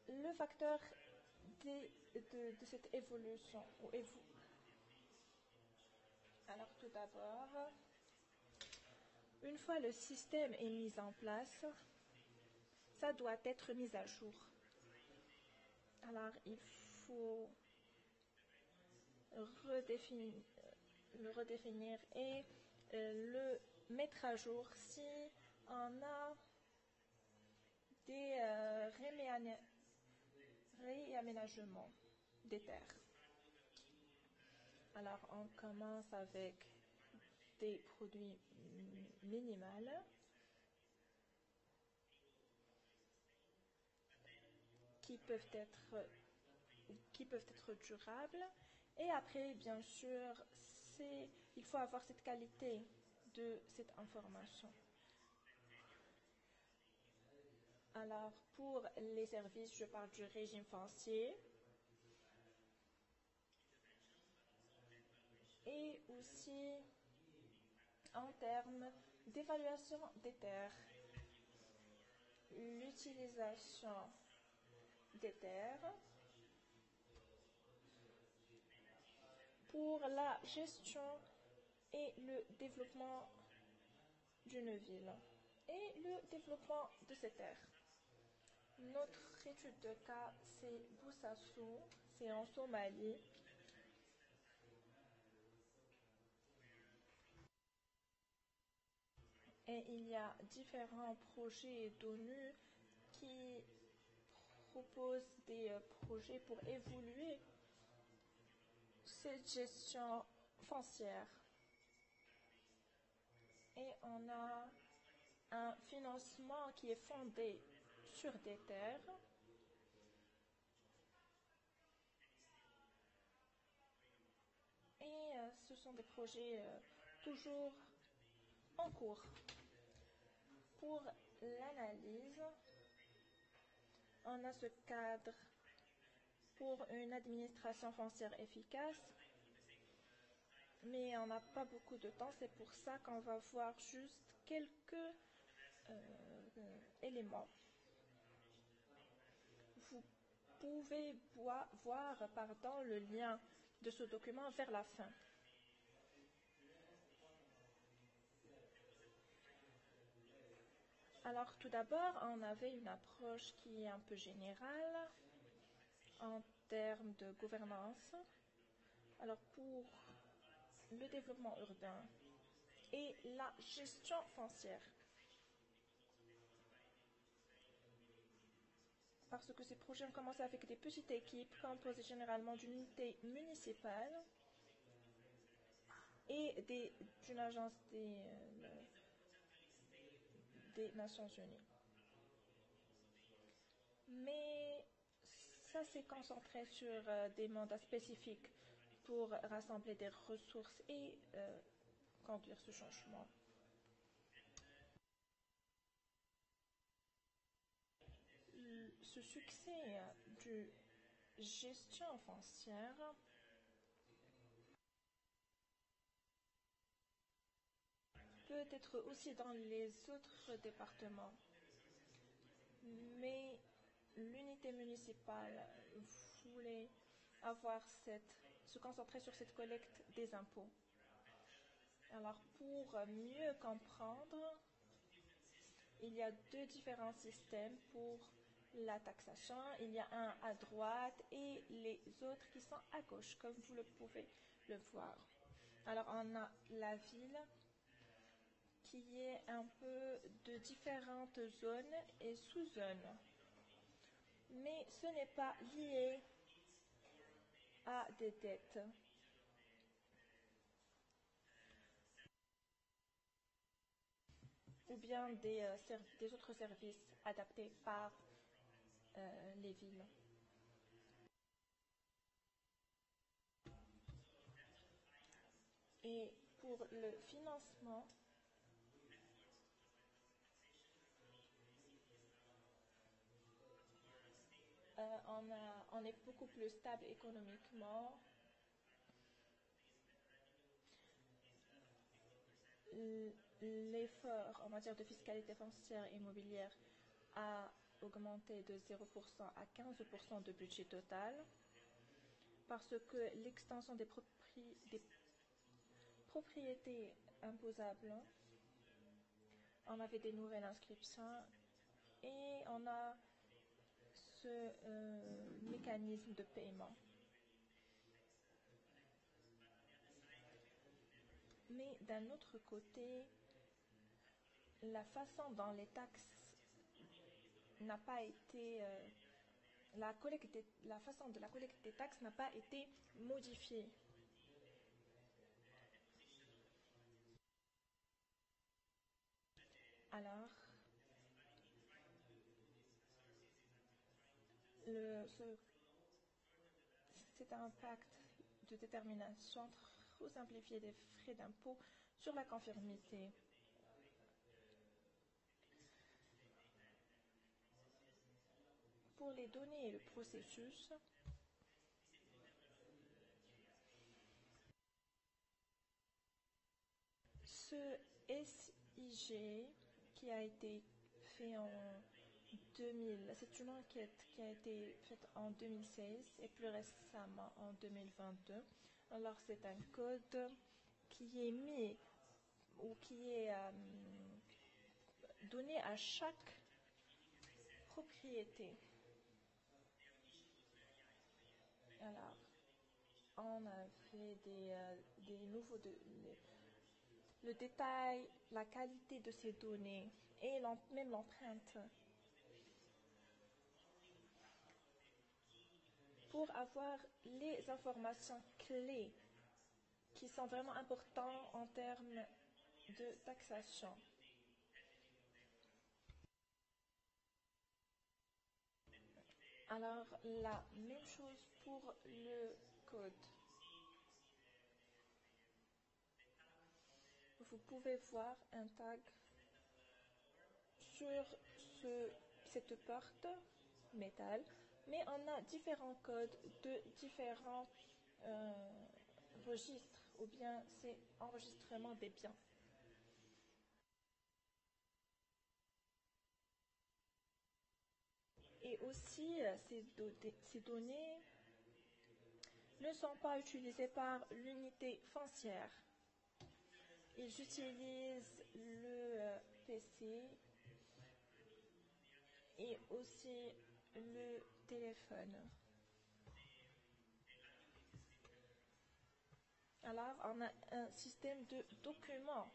le facteur de cette évolution. Alors tout d'abord, une fois le système est mis en place, ça doit être mis à jour. Alors il faut le redéfinir et le mettre à jour si on a des réaménagements des terres. Alors on commence avec des produits minimales qui peuvent être durables. Et après, bien sûr, il faut avoir cette qualité de cette information. Alors, pour les services, je parle du régime foncier. Et aussi en termes d'évaluation des terres, l'utilisation des terres pour la gestion et le développement d'une ville et le développement de ces terres. Notre étude de cas, c'est Boussassou, c'est en Somalie. Et il y a différents projets d'ONU qui proposent des projets pour évoluer cette gestion foncière. Et on a un financement qui est fondé sur des terres. Et ce sont des projets toujours en cours. Pour l'analyse, on a ce cadre pour une administration foncière efficace, mais on n'a pas beaucoup de temps, c'est pour ça qu'on va voir juste quelques éléments. Vous pouvez voir le lien de ce document vers la fin. Alors tout d'abord, on avait une approche qui est un peu générale en termes de gouvernance. Alors pour le développement urbain et la gestion foncière. Parce que ces projets ont commencé avec des petites équipes composées généralement d'une unité municipale et d'une agence des Nations Unies. Mais ça s'est concentré sur des mandats spécifiques pour rassembler des ressources et conduire ce changement. Ce succès de gestion foncière peut être aussi dans les autres départements, mais l'unité municipale voulait se concentrer sur cette collecte des impôts. Alors pour mieux comprendre, il y a 2 différents systèmes pour la taxation. Il y a un à droite et les autres qui sont à gauche, comme vous le pouvez le voir. Alors on a la ville qui est un peu de différentes zones et sous-zones. Mais ce n'est pas lié à des dettes. ou bien des autres services adaptés par les villes. Et pour le financement, on est beaucoup plus stable économiquement. L'effort en matière de fiscalité foncière et immobilière a augmenté de 0% à 15% de budget total parce que l'extension des propriétés imposables, on avait des nouvelles inscriptions et on a ce mécanisme de paiement. Mais d'un autre côté, la façon dont les taxes n'a pas été la façon de la collecte des taxes n'a pas été modifiée. Alors, c'est un pacte de détermination trop simplifié des frais d'impôt sur la conformité. Pour les données et le processus, ce SIG qui a été fait en 2000, c'est une enquête qui a été faite en 2016 et plus récemment en 2022. Alors c'est un code qui est mis ou qui est donné à chaque propriété. Alors, on a fait des nouveaux le détail, la qualité de ces données et même l'empreinte. Pour avoir les informations clés qui sont vraiment importantes en termes de taxation. Alors, la même chose pour le code. Vous pouvez voir un tag sur cette porte métal, mais on a différents codes de différents registres, ou bien c'est enregistrement des biens. Et aussi, ces données ne sont pas utilisées par l'unité foncière. Ils utilisent le PC et aussi le téléphone. Alors, on a un système de documents.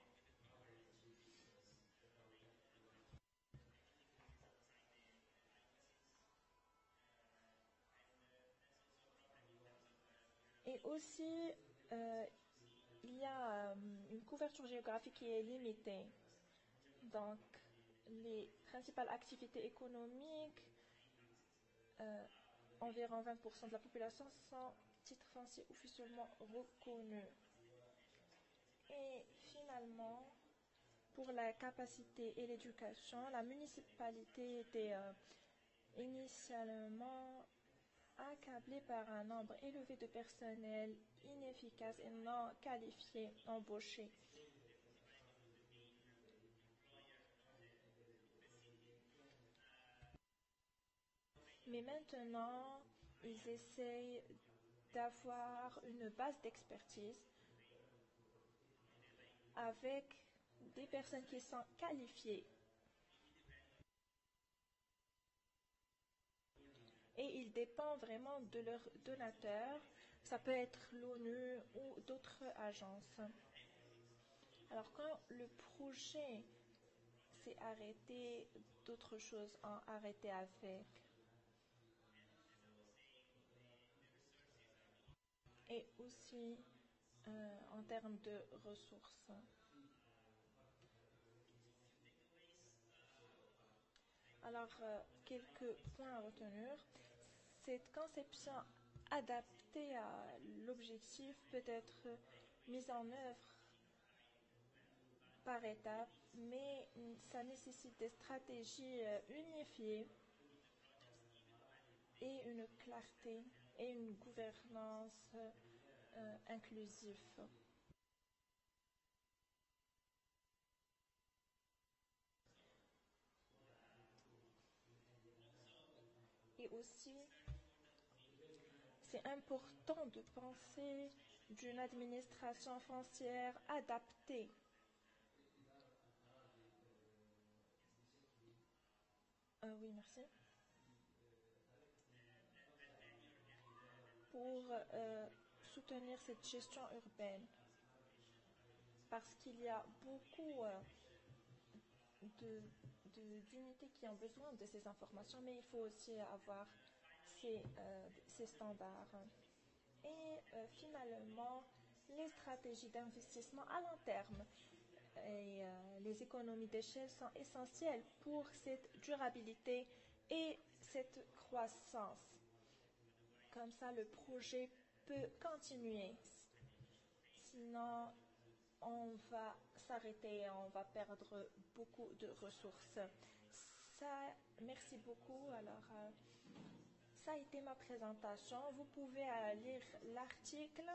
Et aussi, il y a une couverture géographique qui est limitée. Donc, les principales activités économiques, environ 20% de la population sont titres fonciers officiellement reconnus. Et finalement, pour la capacité et l'éducation, la municipalité était initialement accablée par un nombre élevé de personnel inefficace et non qualifié embauchés. Mais maintenant, ils essayent d'avoir une base d'expertise avec des personnes qui sont qualifiées. Et ils dépendent vraiment de leurs donateurs. Ça peut être l'ONU ou d'autres agences. Alors quand le projet s'est arrêté, d'autres choses ont arrêté avec. Et aussi en termes de ressources. Alors, quelques points à retenir. Cette conception adaptée à l'objectif peut être mise en œuvre par étapes, mais ça nécessite des stratégies unifiées et une clarté et une gouvernance inclusive. Et aussi, c'est important de penser d'une administration foncière adaptée. Oui, merci. Pour soutenir cette gestion urbaine, parce qu'il y a beaucoup d'unités qui ont besoin de ces informations, mais il faut aussi avoir ces standards. Et finalement, les stratégies d'investissement à long terme et les économies d'échelle sont essentielles pour cette durabilité et cette croissance. Comme ça, le projet peut continuer. Sinon, on va s'arrêter et on va perdre beaucoup de ressources. Merci beaucoup. Alors, ça a été ma présentation. Vous pouvez lire l'article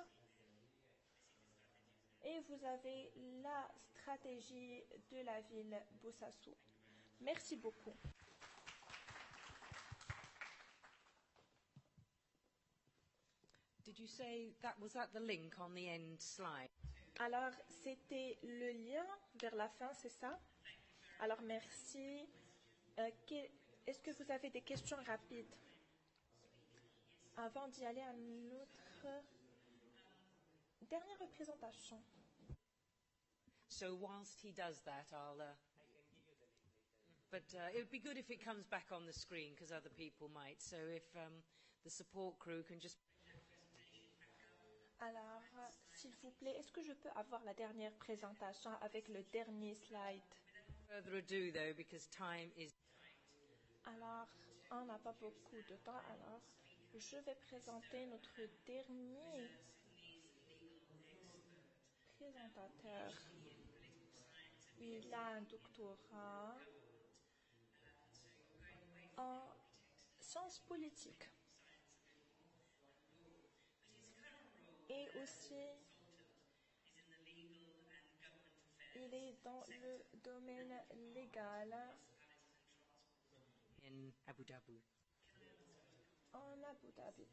et vous avez la stratégie de la ville Bosaso. Merci beaucoup. Did you say that was at the link on the end slide? Alors, c'était le lien vers la fin, c'est ça? Alors, merci. Est-ce que vous avez des questions rapides? Avant d'y aller à notre dernière présentation. So whilst he does that, but it would be good if it comes back on the screen because other people might. So if the support crew can just... Alors, s'il vous plaît, est-ce que je peux avoir la dernière présentation avec le dernier slide? Further ado, though, because time is... Alors, on n'a pas beaucoup de temps, alors je vais présenter notre dernier présentateur. Il a un doctorat en sciences politiques. Et aussi, il est dans le domaine légal in Abu Dhabi. En Abu Dhabi.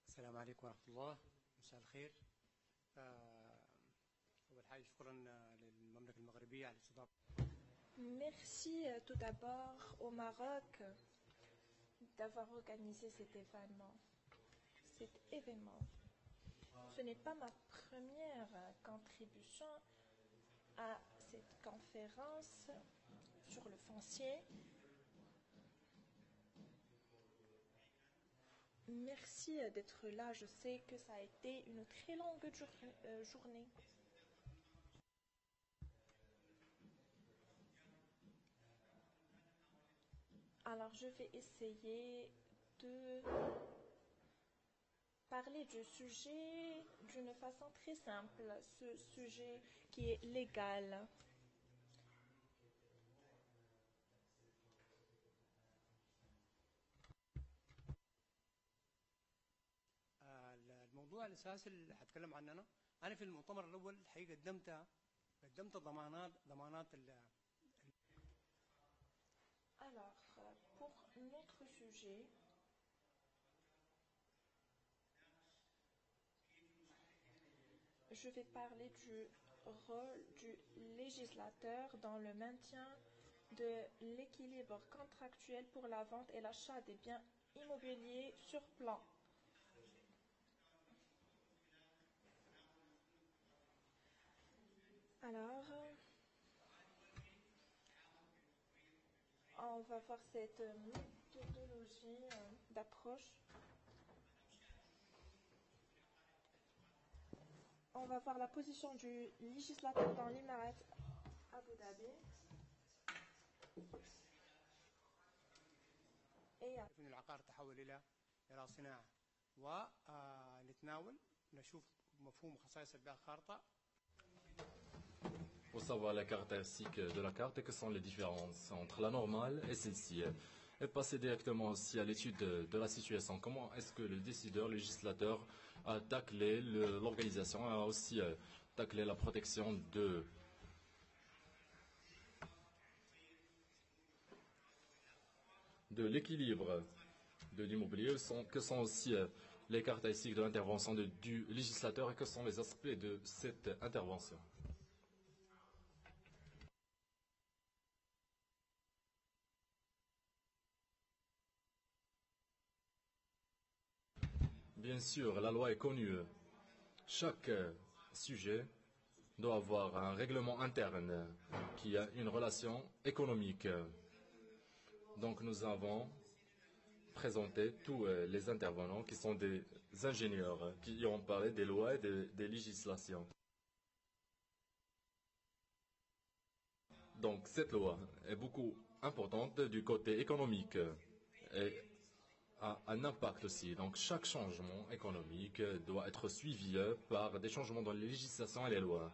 السلام عليكم ورحمة الله. مساء الخير. أول حاجة شكرا للمملكة المغربية على الاستضافة. Merci tout d'abord au Maroc d'avoir organisé cet événement. Ce n'est pas ma première contribution à cette conférence sur le foncier. Merci d'être là. Je sais que ça a été une très longue journée. Alors, je vais essayer de parler du sujet d'une façon très simple, ce sujet qui est légal. الموضوع الأساسي اللي هتكلم عنه أنا في المؤتمر الأول الحقيقة قدمت ضمانات Alors, pour notre sujet, je vais parler du rôle du législateur dans le maintien de l'équilibre contractuel pour la vente et l'achat des biens immobiliers sur plan. Alors, on va voir cette méthodologie d'approche. on va voir la position du législateur dans l'Émirat Abu Dhabi. إن العقار تحول إلى صناعة ونتناول نشوف مفهوم خصائص البيئة الخارطة. Pour savoir la caractéristique de la carte et que sont les différences entre la normale et celle-ci. Et passer directement aussi à l'étude de la situation. Comment est-ce que le décideur, le législateur a taclé l'organisation, a aussi taclé la protection de l'équilibre de l'immobilier, que sont aussi les caractéristiques de l'intervention du législateur et que sont les aspects de cette intervention. Bien sûr, la loi est connue. Chaque sujet doit avoir un règlement interne qui a une relation économique. Donc nous avons présenté tous les intervenants qui sont des ingénieurs, qui ont parlé des lois et des législations. Donc cette loi est beaucoup importante du côté économique et a un impact aussi. Donc chaque changement économique doit être suivi par des changements dans les législations et les lois.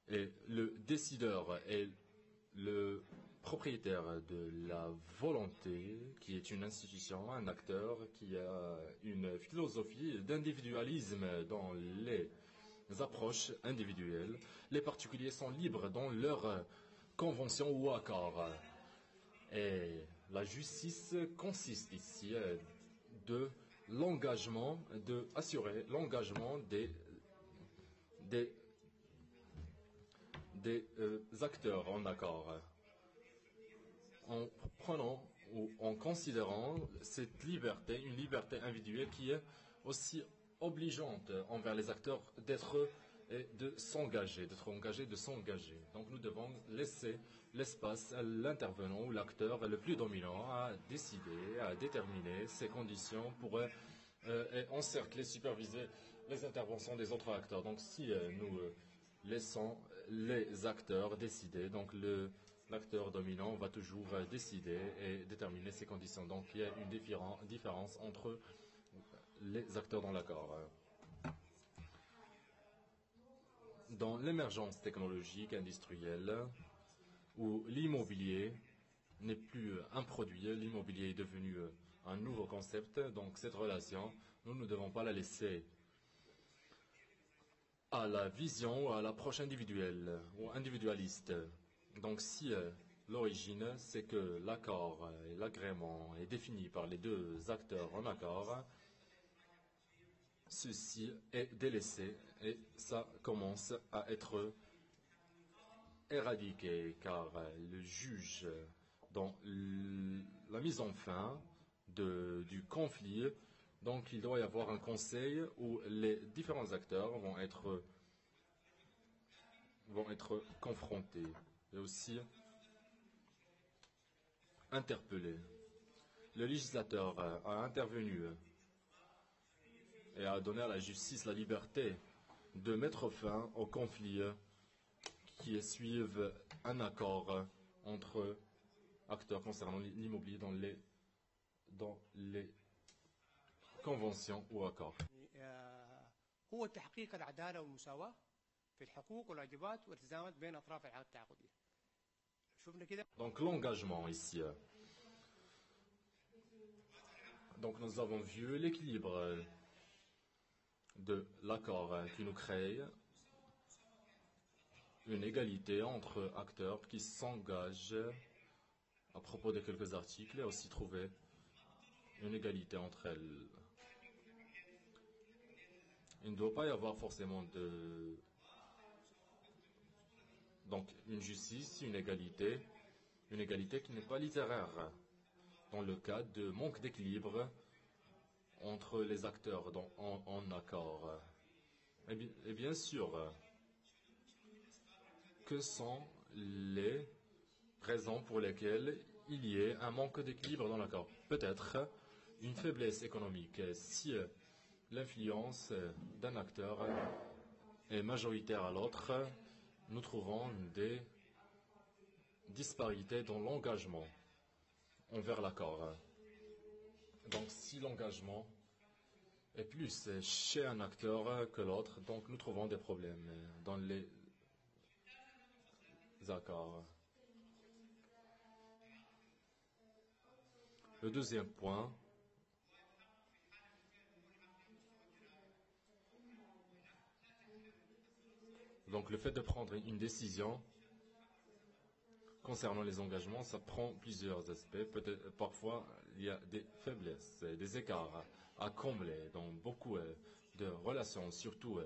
Et le décideur est le propriétaire de la volonté, qui est une institution, un acteur, qui a une philosophie d'individualisme dans les approches individuelles. Les particuliers sont libres dans leurs conventions ou accords. Et la justice consiste ici de l'engagement, d'assurer l'engagement des acteurs en accord. En prenant ou en considérant cette liberté, une liberté individuelle qui est aussi obligeante envers les acteurs d'être et de s'engager, d'être engagés, de s'engager. Donc nous devons laisser l'espace à l'intervenant ou l'acteur le plus dominant à décider, à déterminer ses conditions pour encercler, superviser les interventions des autres acteurs. Donc si nous laissons les acteurs décider, donc l'acteur dominant va toujours décider et déterminer ses conditions. Donc il y a une différence entre les acteurs dans l'accord. Dans l'émergence technologique industrielle, où l'immobilier n'est plus un produit, l'immobilier est devenu un nouveau concept, donc cette relation, nous ne devons pas la laisser à la vision ou à l'approche individuelle ou individualiste. Donc si l'origine, c'est que l'accord et l'agrément est défini par les deux acteurs en accord, ceci est délaissé et ça commence à être éradiqué car le juge, dans la mise en fin du conflit, donc il doit y avoir un conseil où les différents acteurs vont être confrontés et aussi interpellés. Le législateur a intervenu et a donné à la justice la liberté de mettre fin au conflit qui suivent un accord entre acteurs concernant l'immobilier dans les conventions ou accords. هو تحقيق العدالة والمساواة في الحقوق والواجبات والالتزامات بين أطراف العقد التعاقدي. شوفنا كده. Donc l'engagement ici. Donc nous avons vu l'équilibre de l'accord qui nous crée une égalité entre acteurs qui s'engagent à propos de quelques articles et aussi trouver une égalité entre elles. Il ne doit pas y avoir forcément donc une justice, une égalité qui n'est pas littéraire dans le cas de manque d'équilibre entre les acteurs en accord. Et bien sûr, que sont les raisons pour lesquelles il y ait un manque d'équilibre dans l'accord? Peut-être une faiblesse économique. Si l'influence d'un acteur est majoritaire à l'autre, nous trouvons des disparités dans l'engagement envers l'accord. Donc si l'engagement est plus chez un acteur que l'autre, donc nous trouvons des problèmes dans les accords. Le deuxième point, donc le fait de prendre une décision concernant les engagements, ça prend plusieurs aspects. Peut-être, parfois, il y a des faiblesses, des écarts à combler dans beaucoup de relations, surtout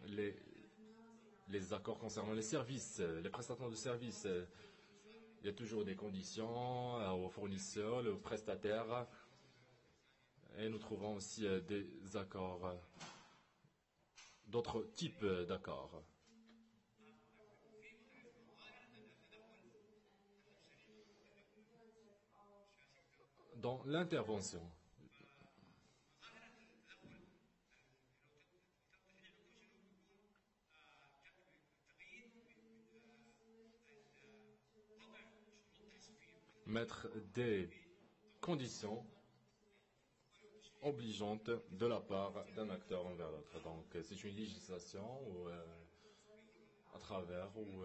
les accords concernant les services, les prestataires de services. Il y a toujours des conditions aux fournisseurs, aux prestataires, et nous trouvons aussi des accords, d'autres types d'accords. Dans l'intervention, mettre des conditions obligeantes de la part d'un acteur envers l'autre. Donc c'est une législation ou à travers ou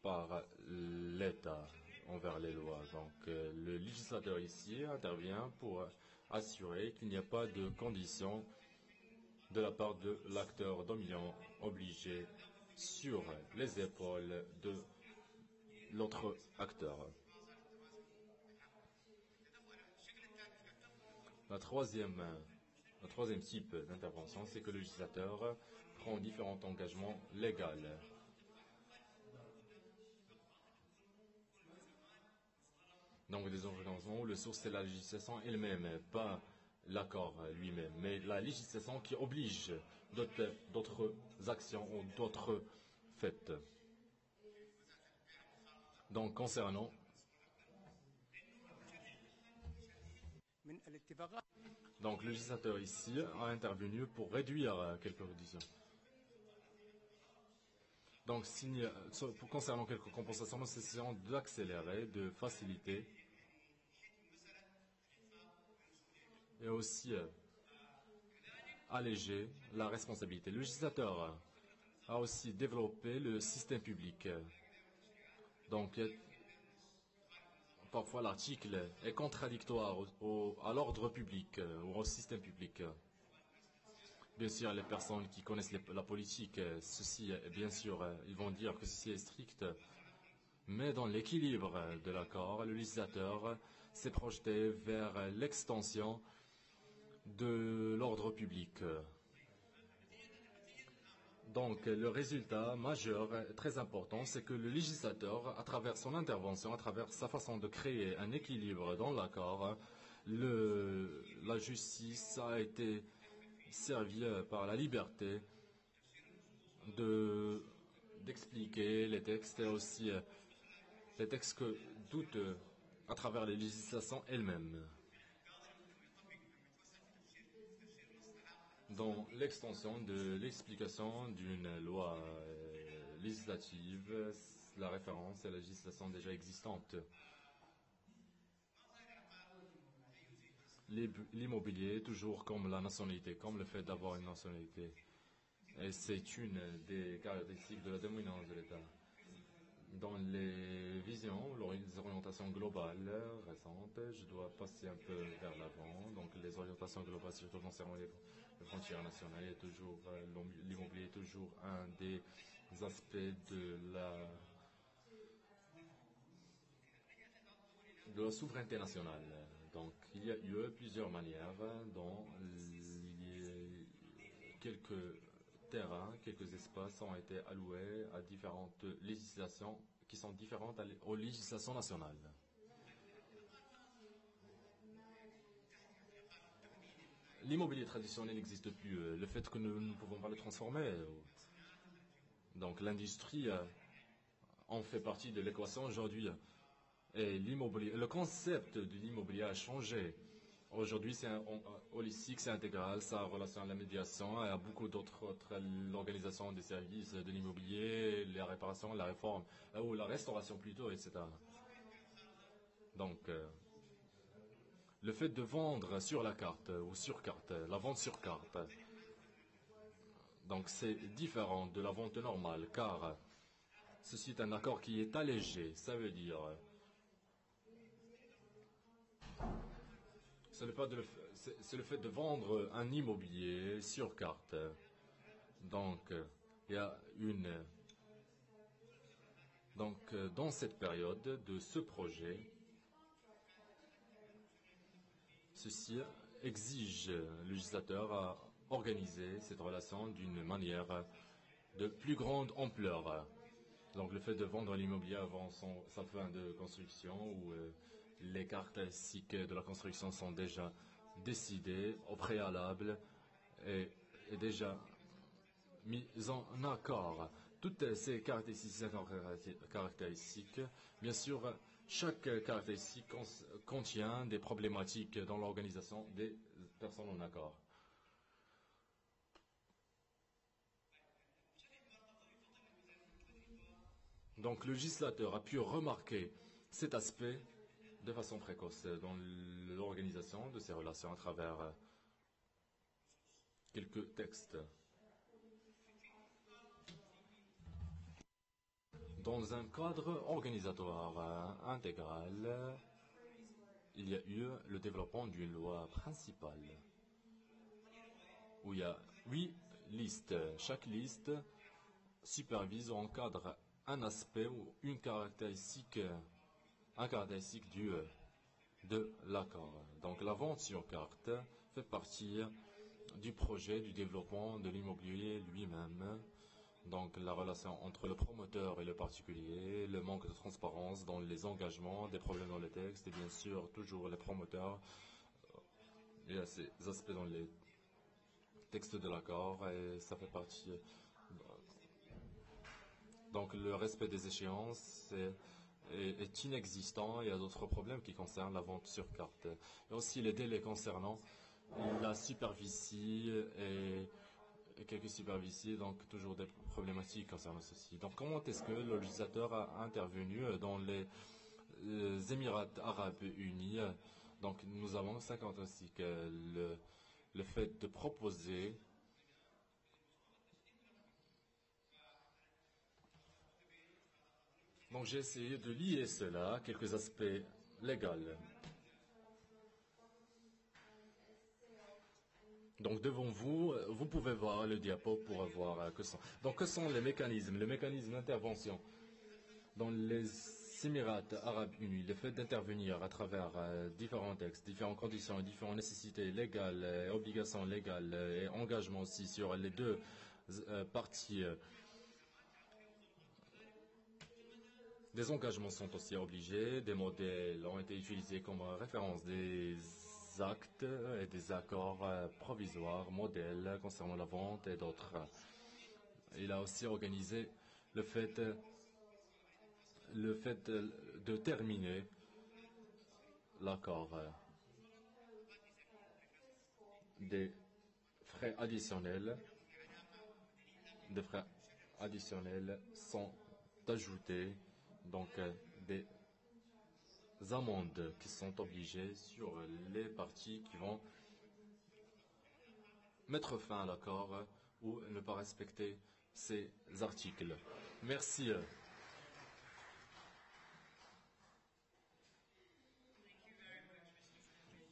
par l'État envers les lois. Donc le législateur ici intervient pour assurer qu'il n'y a pas de conditions de la part de l'acteur dominant obligé sur les épaules de l'autre acteur. Le troisième type d'intervention, c'est que le législateur prend différents engagements légaux. Donc des engagements où le source c'est la législation elle-même, pas l'accord lui-même, mais la législation qui oblige d'autres actions ou d'autres faits. Donc concernant donc le législateur ici a intervenu pour réduire quelques conditions. Donc concernant quelques compensations, nous essayons d'accélérer, de faciliter et aussi alléger la responsabilité. Le législateur a aussi développé le système public. Donc parfois l'article est contradictoire à l'ordre public ou au système public. Bien sûr, les personnes qui connaissent la politique, ceci, bien sûr, ils vont dire que ceci est strict. Mais dans l'équilibre de l'accord, le législateur s'est projeté vers l'extension de l'ordre public. Donc, le résultat majeur, très important, c'est que le législateur, à travers son intervention, à travers sa façon de créer un équilibre dans l'accord, la justice a été servie par la liberté d'expliquer les textes et aussi les textes que doutent à travers les législations elles-mêmes. Dans l'extension de l'explication d'une loi législative, la référence est la législation déjà existante. L'immobilier, toujours comme la nationalité, comme le fait d'avoir une nationalité. Et c'est une des caractéristiques de la dominance de l'État. Dans les visions, les orientations globales récentes, je dois passer un peu vers l'avant. Donc les orientations globales, surtout concernant les frontières nationales, l'immobilier est toujours un des aspects de la souveraineté nationale. Donc il y a eu plusieurs manières dont quelques terrains, quelques espaces ont été alloués à différentes législations qui sont différentes aux législations nationales. L'immobilier traditionnel n'existe plus. Le fait que nous ne pouvons pas le transformer, donc l'industrie en fait partie de l'équation aujourd'hui. Et l'immobilier, le concept de l'immobilier a changé. Aujourd'hui, c'est holistique, c'est intégral, ça a relation à la médiation et à beaucoup d'autres l'organisation des services, de l'immobilier, la réparation, la réforme, ou la restauration plutôt, etc. Donc, le fait de vendre sur la carte ou sur carte, la vente sur carte, donc c'est différent de la vente normale, car ceci est un accord qui est allégé, ça veut dire... C'est le fait de vendre un immobilier sur carte. Donc, il y a une... Donc, dans cette période de ce projet, ceci exige le législateur à organiser cette relation d'une manière de plus grande ampleur. Donc, le fait de vendre l'immobilier avant sa fin de construction ou les caractéristiques de la construction sont déjà décidées au préalable et déjà mises en accord. Toutes ces caractéristiques, bien sûr, chaque caractéristique contient des problématiques dans l'organisation des personnes en accord. Donc le législateur a pu remarquer cet aspect de façon précoce dans l'organisation de ces relations à travers quelques textes. Dans un cadre organisatoire intégral, il y a eu le développement d'une loi principale où il y a 8 listes. Chaque liste supervise ou encadre un aspect ou une caractéristique de l'accord. Donc la vente sur carte fait partie du projet du développement de l'immobilier lui-même. Donc la relation entre le promoteur et le particulier, le manque de transparence dans les engagements, des problèmes dans les textes et bien sûr toujours les promoteurs. Il y a ces aspects dans les textes de l'accord et ça fait partie. Donc le respect des échéances est inexistant. Il y a d'autres problèmes qui concernent la vente sur carte. Et aussi les délais concernant la superficie et quelques superficies, donc toujours des problématiques concernant ceci. Donc comment est-ce que le législateur a intervenu dans les Émirats arabes unis? Donc nous avons 50 aussi que le fait de proposer donc j'ai essayé de lier cela, quelques aspects légaux. Donc devant vous, vous pouvez voir le diapo pour voir que sont les mécanismes d'intervention dans les Émirats arabes unis, le fait d'intervenir à travers différents textes, différentes conditions, différentes nécessités légales, obligations légales et engagements aussi sur les deux parties. Des engagements sont aussi obligés, des modèles ont été utilisés comme référence, des actes et des accords provisoires, modèles concernant la vente et d'autres. Il a aussi organisé le fait de terminer l'accord. Des frais additionnels sont ajoutés, donc des amendes qui sont obligées sur les parties qui vont mettre fin à l'accord ou ne pas respecter ces articles. Merci.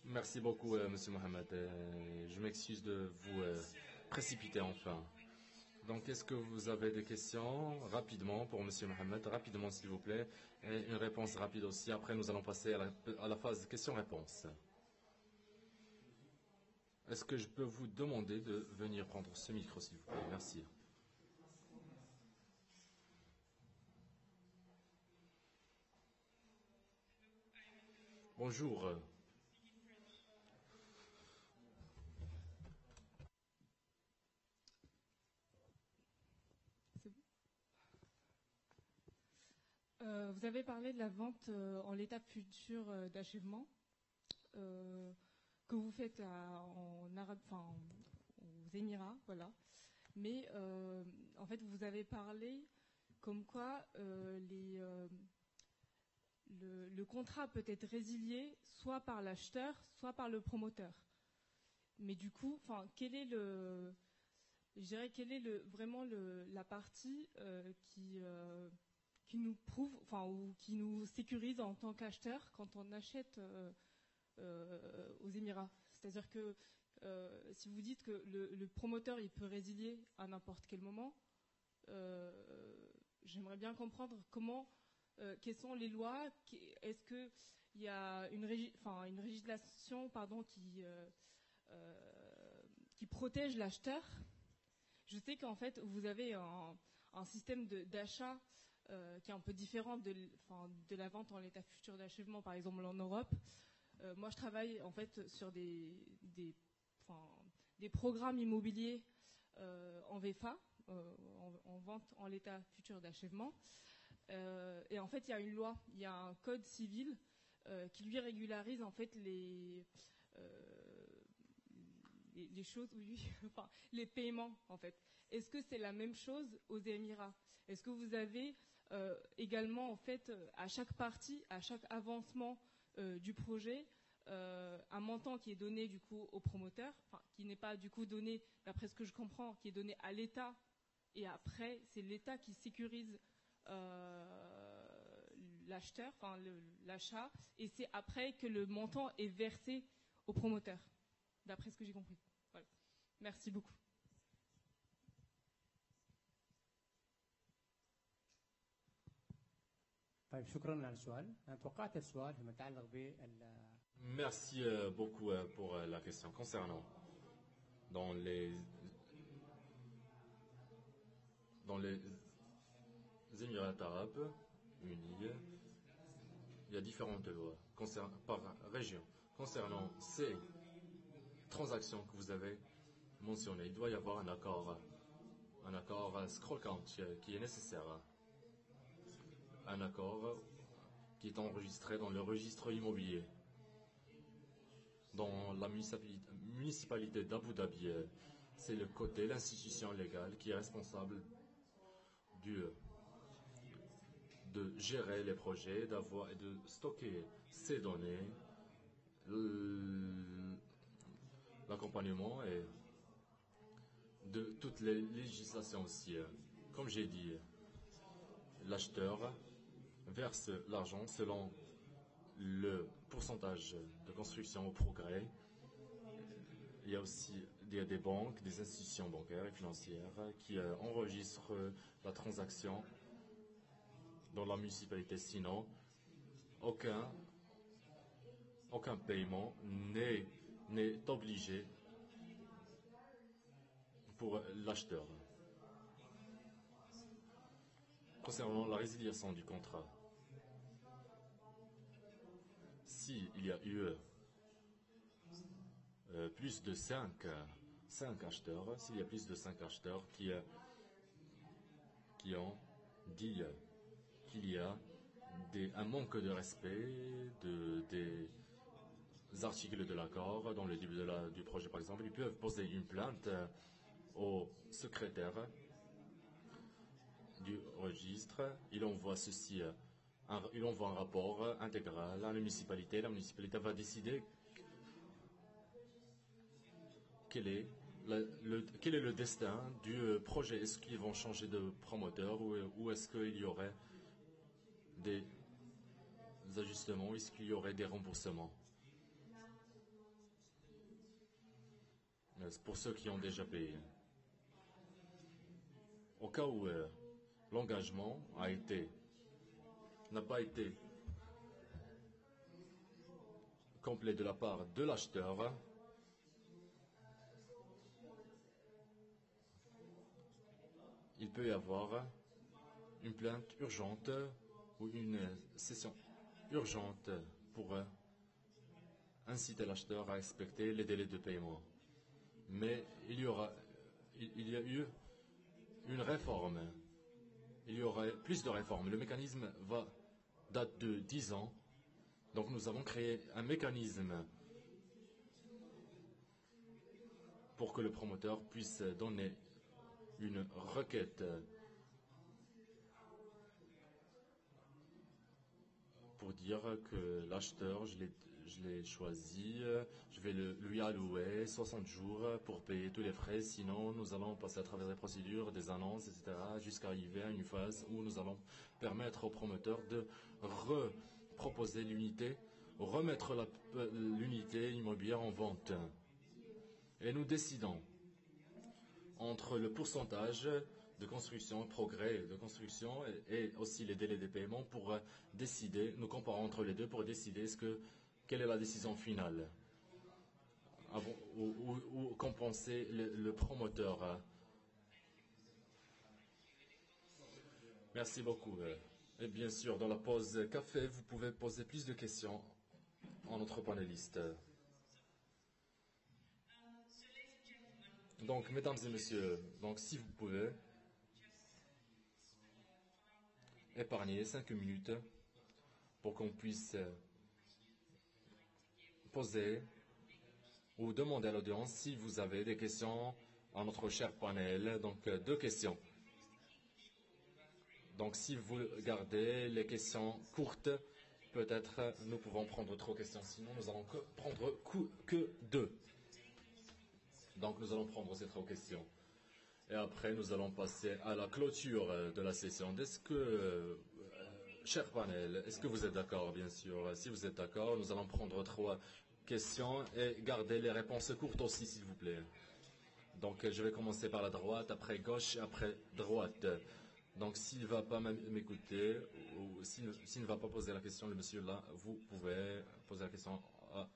Merci beaucoup, Monsieur Mohamed. Je m'excuse de vous précipiter enfin. Donc, est-ce que vous avez des questions rapidement pour Monsieur Mohamed? Rapidement, s'il vous plaît. Et une réponse rapide aussi. Après, nous allons passer à la phase questions-réponses. Est-ce que je peux vous demander de venir prendre ce micro, s'il vous plaît? Merci. Bonjour. Vous avez parlé de la vente en l'étape future d'achèvement. que vous faites en Arabe, enfin aux Émirats, voilà. Mais en fait, vous avez parlé comme quoi le contrat peut être résilié soit par l'acheteur, soit par le promoteur. Mais du coup, enfin, quelle est vraiment la partie qui nous prouve, enfin, ou qui nous sécurise en tant qu'acheteur quand on achète aux Émirats. C'est-à-dire que si vous dites que le promoteur il peut résilier à n'importe quel moment, j'aimerais bien comprendre quelles sont les lois. Est-ce que il y a une législation, qui protège l'acheteur? Je sais qu'en fait vous avez un système d'achat qui est un peu différent de la vente en l'état futur d'achèvement, par exemple en Europe. Moi, je travaille en fait sur des programmes immobiliers en VFA, en vente en l'état futur d'achèvement. Et en fait, il y a une loi, il y a un code civil qui lui régularise en fait les choses, oui, enfin, les paiements en fait. Est-ce que c'est la même chose aux Émirats? Est-ce que vous avez également en fait à chaque partie, à chaque avancement du projet, un montant qui est donné du coup au promoteur, qui n'est pas du coup donné, d'après ce que je comprends, qui est donné à l'État, et après c'est l'État qui sécurise l'acheteur, l'achat, et c'est après que le montant est versé au promoteur, d'après ce que j'ai compris. Voilà. Merci beaucoup. طيب شكرا على السؤال. أنا توقعت السؤال فيما يتعلق Merci beaucoup pour la question concernant dans les Émirats arabes unis, il y a différentes lois par région concernant ces transactions que vous avez mentionnées. Il doit y avoir un accord scroll count qui est nécessaire, un accord qui est enregistré dans le registre immobilier. Dans la municipalité d'Abu Dhabi, c'est le côté, l'institution légale qui est responsable de gérer les projets, d'avoir et de stocker ces données, l'accompagnement et de toutes les législations aussi. Comme j'ai dit, l'acheteur verse l'argent selon le pourcentage de construction au progrès. Il y a aussi des banques, des institutions bancaires et financières qui enregistrent la transaction dans la municipalité. Sinon, aucun paiement n'est obligé pour l'acheteur. Concernant la résiliation du contrat, s'il y a eu plus de 5 acheteurs, s'il y a plus de 5 acheteurs qui ont dit qu'il y a un manque de respect des articles de l'accord dans le début du projet, par exemple, ils peuvent poser une plainte au secrétaire du registre. Il envoie il envoie un rapport intégral à la municipalité. La municipalité va décider quel est le destin du projet. Est-ce qu'ils vont changer de promoteur ou est-ce qu'il y aurait des ajustements, est-ce qu'il y aurait des remboursements? C'est pour ceux qui ont déjà payé. Au cas où l'engagement n'a pas été complet de la part de l'acheteur, il peut y avoir une plainte urgente ou une session urgente pour inciter l'acheteur à respecter les délais de paiement. Mais il y a eu une réforme. Il y aurait plus de réformes. Le mécanisme date de 10 ans. Donc nous avons créé un mécanisme pour que le promoteur puisse donner une requête pour dire que l'acheteur, je l'ai choisi, je vais lui allouer 60 jours pour payer tous les frais, sinon nous allons passer à travers des procédures, des annonces, etc., jusqu'à arriver à une phase où nous allons permettre au promoteur de reproposer l'unité, remettre l'unité immobilière en vente. Et nous décidons entre le pourcentage de construction, progrès de construction et aussi les délais de paiement pour décider, nous comparons entre les deux pour décider quelle est la décision finale ou compenser le promoteur. Merci beaucoup. Et bien sûr, dans la pause café, vous pouvez poser plus de questions à notre panéliste. Donc, mesdames et messieurs, donc si vous pouvez épargner 5 minutes pour qu'on puisse poser ou demander à l'audience si vous avez des questions à notre cher panel. Donc, 2 questions. Donc, si vous gardez les questions courtes, peut-être nous pouvons prendre 3 questions. Sinon, nous allons prendre que 2. Donc, nous allons prendre ces 3 questions. Et après, nous allons passer à la clôture de la session. Est-ce que, cher panel, est-ce que vous êtes d'accord, bien sûr? Si vous êtes d'accord, nous allons prendre 3 questions et garder les réponses courtes aussi, s'il vous plaît. Donc, je vais commencer par la droite, après gauche, après droite. Donc, s'il ne va pas m'écouter, ou s'il ne va pas poser la question, le monsieur là, vous pouvez poser la question à...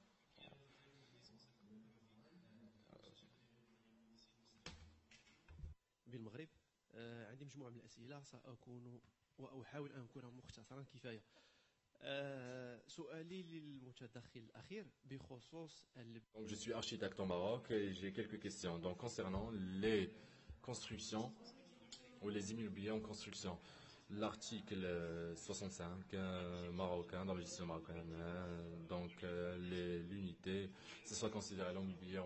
بالمغرب عندي مجموعة من الأسئلة سأكون وأحاول أن أكون مختصرا كفاية. سؤالي للمتدخل الأخير بخصوص Donc je suis architecte au Maroc et j'ai quelques questions. Donc concernant les constructions ou les immobiliers en construction, l'article 65 marocain dans le logiciel marocain, donc l'unité, ce soit considéré l'immobilier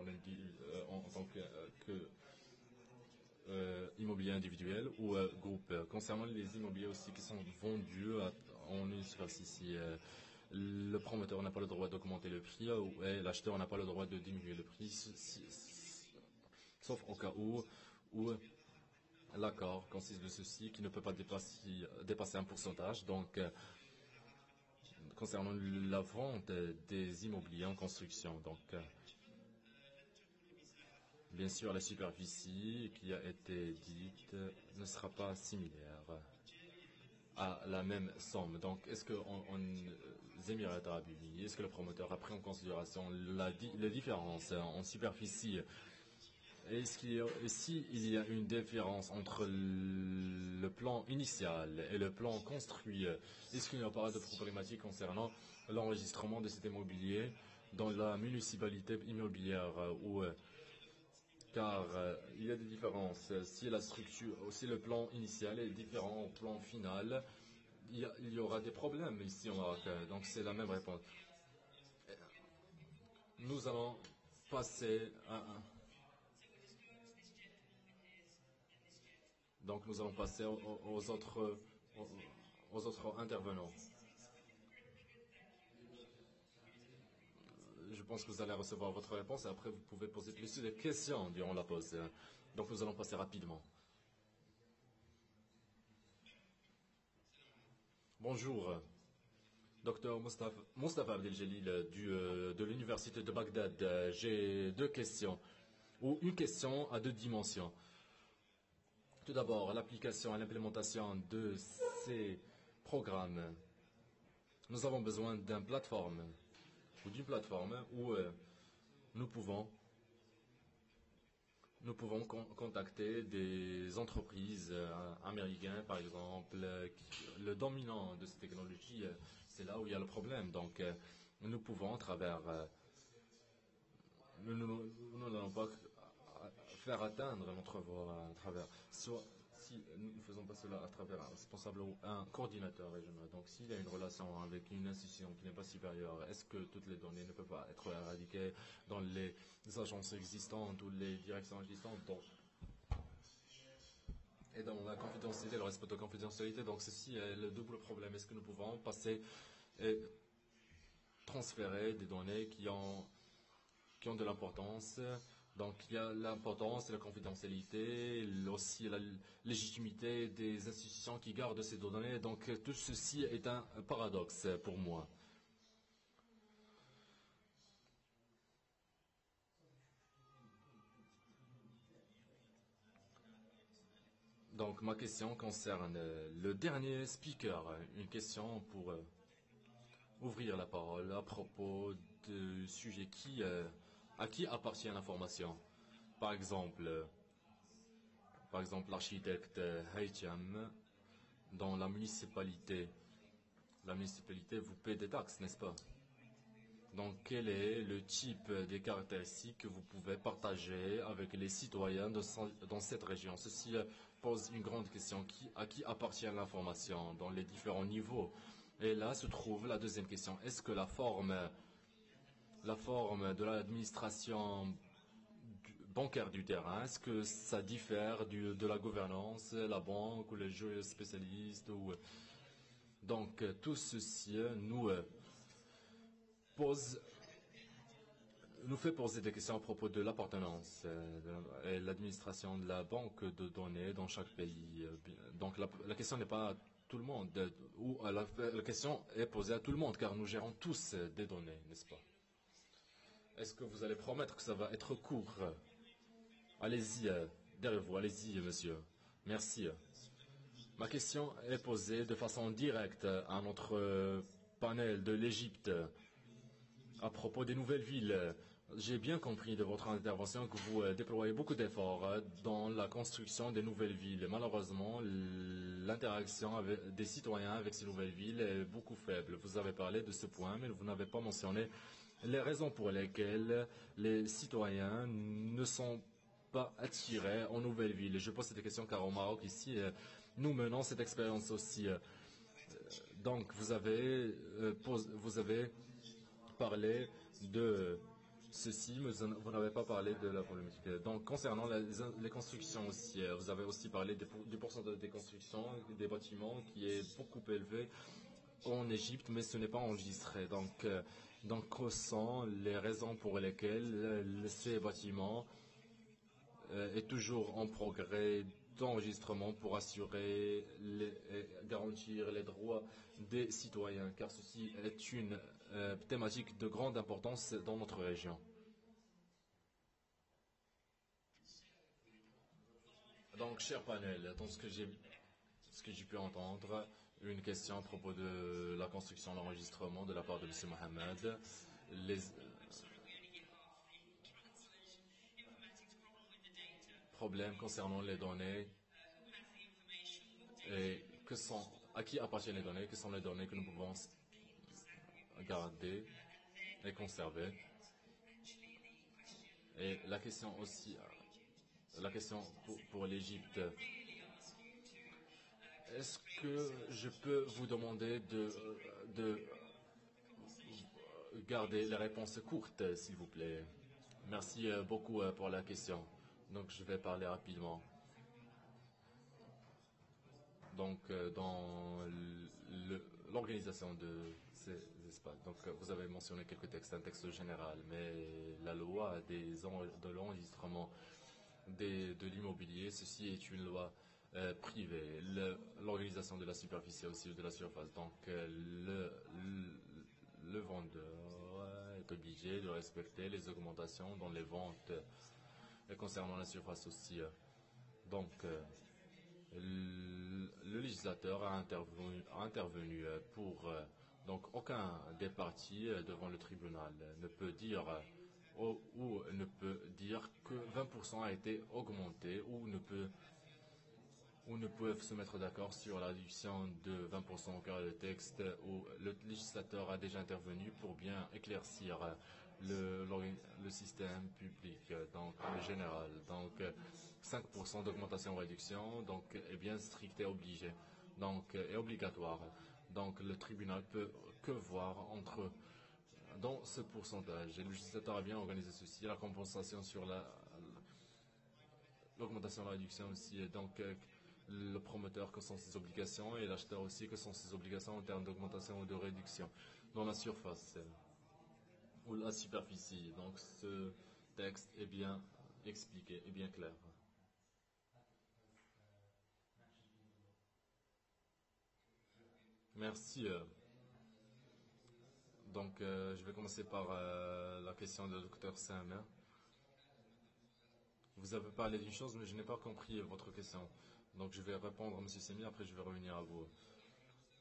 en tant que immobilier individuel ou groupe. Concernant les immobiliers aussi qui sont vendus en une superficie, le promoteur n'a pas le droit d'augmenter le prix et l'acheteur n'a pas le droit de diminuer le prix, sauf au cas où l'accord consiste de ceci qui ne peut pas dépasser un pourcentage. Donc, concernant la vente des immobiliers en construction, donc bien sûr, la superficie qui a été dite ne sera pas similaire à la même somme. Donc, est-ce qu'en Émirats arabes unis, est-ce que le promoteur a pris en considération la différence en superficie? S'il y a une différence entre le plan initial et le plan construit, est-ce qu'il n'y a pas de problématique concernant l'enregistrement de cet immobilier dans la municipalité immobilière car il y a des différences. Si la structure, si le plan initial est différent au plan final, il y aura des problèmes ici au Maroc. Donc c'est la même réponse. Nous allons passer donc nous allons passer aux autres intervenants. Je pense que vous allez recevoir votre réponse et après vous pouvez poser plus de questions durant la pause. Donc nous allons passer rapidement. Bonjour, docteur Moustapha Abdeljalil de l'université de Bagdad. J'ai 2 questions, ou une question à 2 dimensions. Tout d'abord, l'application et l'implémentation de ces programmes. Nous avons besoin d'une plateforme où nous pouvons contacter des entreprises américaines, par exemple. Le dominant de cette technologie, c'est là où il y a le problème. Donc, nous pouvons, à travers... Nous n'allons pas faire atteindre notre voie à travers... Si si nous ne faisons pas cela à travers un responsable ou un coordinateur régional, donc s'il y a une relation avec une institution qui n'est pas supérieure, est-ce que toutes les données ne peuvent pas être éradiquées dans les agences existantes ou les directions existantes et dans la confidentialité, le respect de la confidentialité. Donc ceci est le double problème. Est-ce que nous pouvons passer et transférer des données qui ont de l'importance? Donc il y a l'importance de la confidentialité, aussi la légitimité des institutions qui gardent ces données. Donc tout ceci est un paradoxe pour moi. Donc ma question concerne le dernier speaker. Une question pour ouvrir la parole à propos du sujet à qui appartient l'information. Par exemple l'architecte Haïtiam dans la municipalité. La municipalité vous paie des taxes, n'est-ce pas? Donc quel est le type des caractéristiques que vous pouvez partager avec les citoyens dans cette région? Ceci pose une grande question. À qui appartient l'information dans les différents niveaux? Et là se trouve la deuxième question. Est-ce que la forme de l'administration bancaire du terrain, est-ce que ça diffère de la gouvernance, la banque ou les juristes spécialistes Donc tout ceci nous fait poser des questions à propos de l'appartenance et l'administration de la banque de données dans chaque pays. Donc la question n'est pas à tout le monde, ou la question est posée à tout le monde, car nous gérons tous des données, n'est-ce pas? Est-ce que vous allez promettre que ça va être court? Allez-y, derrière vous, allez-y, monsieur. Merci. Ma question est posée de façon directe à notre panel de l'Égypte à propos des nouvelles villes. J'ai bien compris de votre intervention que vous déployez beaucoup d'efforts dans la construction des nouvelles villes. Malheureusement, l'interaction des citoyens avec ces nouvelles villes est beaucoup faible. Vous avez parlé de ce point, mais vous n'avez pas mentionné les raisons pour lesquelles les citoyens ne sont pas attirés aux nouvelles villes. Je pose cette question car au Maroc, ici, nous menons cette expérience aussi. Donc, vous avez parlé de ceci, mais vous n'avez pas parlé de la problématique. Donc, concernant les constructions aussi, vous avez aussi parlé du pourcentage des constructions, des bâtiments qui est beaucoup élevé en Égypte, mais ce n'est pas enregistré. Donc, quelles sont les raisons pour lesquelles ces bâtiments est toujours en progrès d'enregistrement pour assurer et garantir les droits des citoyens, car ceci est une thématique de grande importance dans notre région. Donc, cher panel, dans ce que j'ai pu entendre, une question à propos de la construction et l'enregistrement de la part de M. Mohamed. Les problèmes concernant les données et à qui appartiennent les données, que sont les données que nous pouvons garder et conserver. Et la question aussi, pour l'Égypte, est-ce que je peux vous demander de garder les réponses courtes, s'il vous plaît? Merci beaucoup pour la question. Donc, je vais parler rapidement. Donc, dans l'organisation de ces espaces, donc, vous avez mentionné quelques textes, un texte général, mais la loi de l'enregistrement de l'immobilier, ceci est une loi privée. L'organisation de la superficie aussi, de la surface. Donc, le vendeur est obligé de respecter les augmentations dans les ventes. Et concernant la surface aussi, donc le législateur a intervenu pour donc aucun des partis devant le tribunal ne peut dire ou ne peut dire que 20% a été augmenté ou ne peuvent se mettre d'accord sur la réduction de 20% car le texte où le législateur a déjà intervenu pour bien éclaircir le système public, donc le général. Donc 5% d'augmentation ou réduction, donc est bien strict et obligé, donc est obligatoire. Donc le tribunal peut que voir dans ce pourcentage. Et le législateur a bien organisé ceci, la compensation sur l'augmentation et la réduction aussi. Et donc le promoteur, que sont ses obligations, et l'acheteur aussi, que sont ses obligations en termes d'augmentation ou de réduction dans la surface ou la superficie. Donc ce texte est bien expliqué et bien clair. Merci. Donc je vais commencer par la question de Dr Samer. Vous avez parlé d'une chose, mais je n'ai pas compris votre question. Donc je vais répondre à M. Semi, après je vais revenir à vous.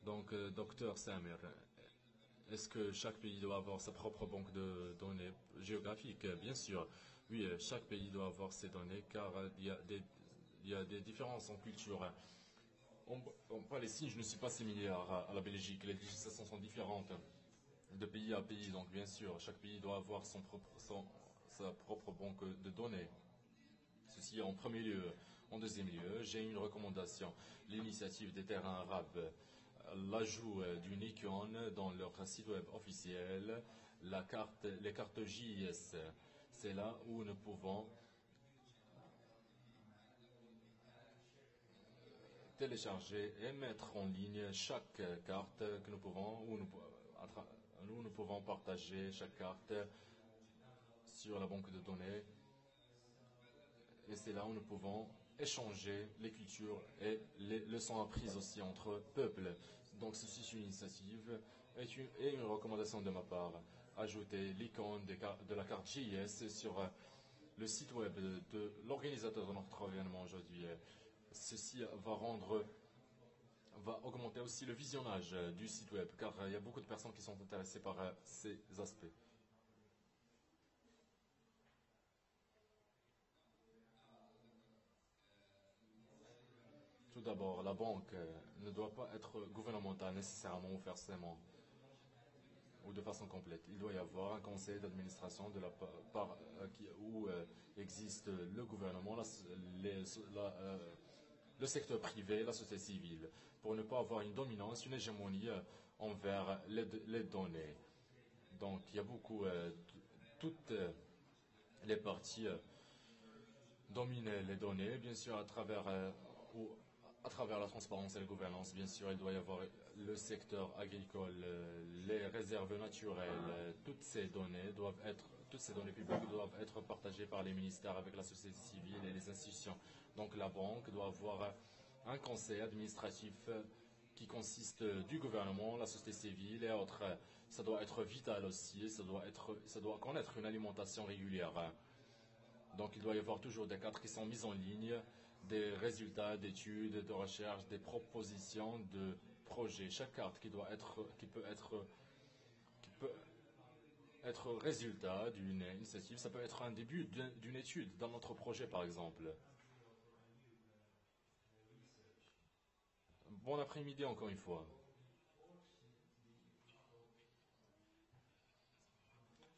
Donc, Dr Samer, est-ce que chaque pays doit avoir sa propre banque de données géographiques? Bien sûr, oui, chaque pays doit avoir ses données, car il y a des différences en culture. En Palestine, je ne suis pas similaire à la Belgique. Les législations sont différentes de pays à pays. Donc, bien sûr, chaque pays doit avoir sa propre banque de données. Ceci en premier lieu. En deuxième lieu, j'ai une recommandation. L'initiative des terrains arabes, l'ajout d'une icône dans leur site web officiel, les cartes JIS. C'est là où nous pouvons télécharger et mettre en ligne chaque carte que nous pouvons, où nous pouvons partager chaque carte sur la banque de données. Et c'est là où nous pouvons échanger les cultures et les leçons apprises aussi entre peuples. Donc ceci est une initiative et une recommandation de ma part. Ajouter l'icône de la carte JIS sur le site web de l'organisateur de notre événement aujourd'hui. Ceci va augmenter aussi le visionnage du site web, car il y a beaucoup de personnes qui sont intéressées par ces aspects. Tout d'abord, la banque ne doit pas être gouvernementale nécessairement ou forcément, ou de façon complète. Il doit y avoir un conseil d'administration de la part où existe le gouvernement, le secteur privé, la société civile, pour ne pas avoir une dominance, une hégémonie envers les données. Donc il y a beaucoup, toutes les parties dominent les données, bien sûr à travers la transparence et la gouvernance. Bien sûr, il doit y avoir le secteur agricole, les réserves naturelles, toutes ces données publiques doivent être partagées par les ministères avec la société civile et les institutions. Donc la banque doit avoir un conseil administratif qui consiste du gouvernement, la société civile et autres. Ça doit être vital aussi, ça doit connaître une alimentation régulière. Donc il doit y avoir toujours des cadres qui sont mis en ligne, des résultats d'études, de recherches, des propositions de projets. Chaque carte qui peut être résultat d'une initiative, ça peut être un début d'une étude dans notre projet par exemple. Bon après-midi encore une fois.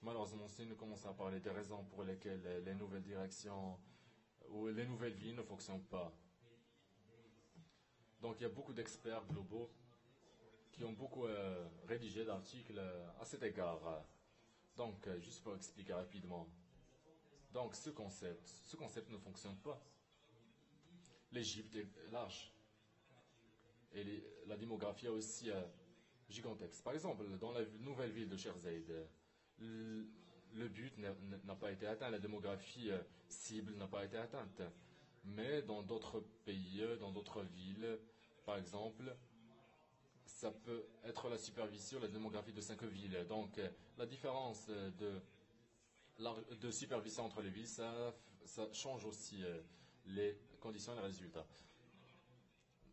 Malheureusement, si nous commençons à parler des raisons pour lesquelles les nouvelles directions ou les nouvelles villes ne fonctionnent pas. Donc il y a beaucoup d'experts globaux qui ont beaucoup rédigé d'articles à cet égard. Donc, juste pour expliquer rapidement. Donc ce concept ne fonctionne pas. L'Égypte est large. Et la démographie est aussi gigantesque. Par exemple, dans la nouvelle ville de Sherzaid, le but n'a pas été atteint, la démographie cible n'a pas été atteinte. Mais dans d'autres pays, dans d'autres villes, par exemple, ça peut être la supervision, la démographie de 5 villes. Donc la différence de supervision entre les villes, ça change aussi les conditions et les résultats.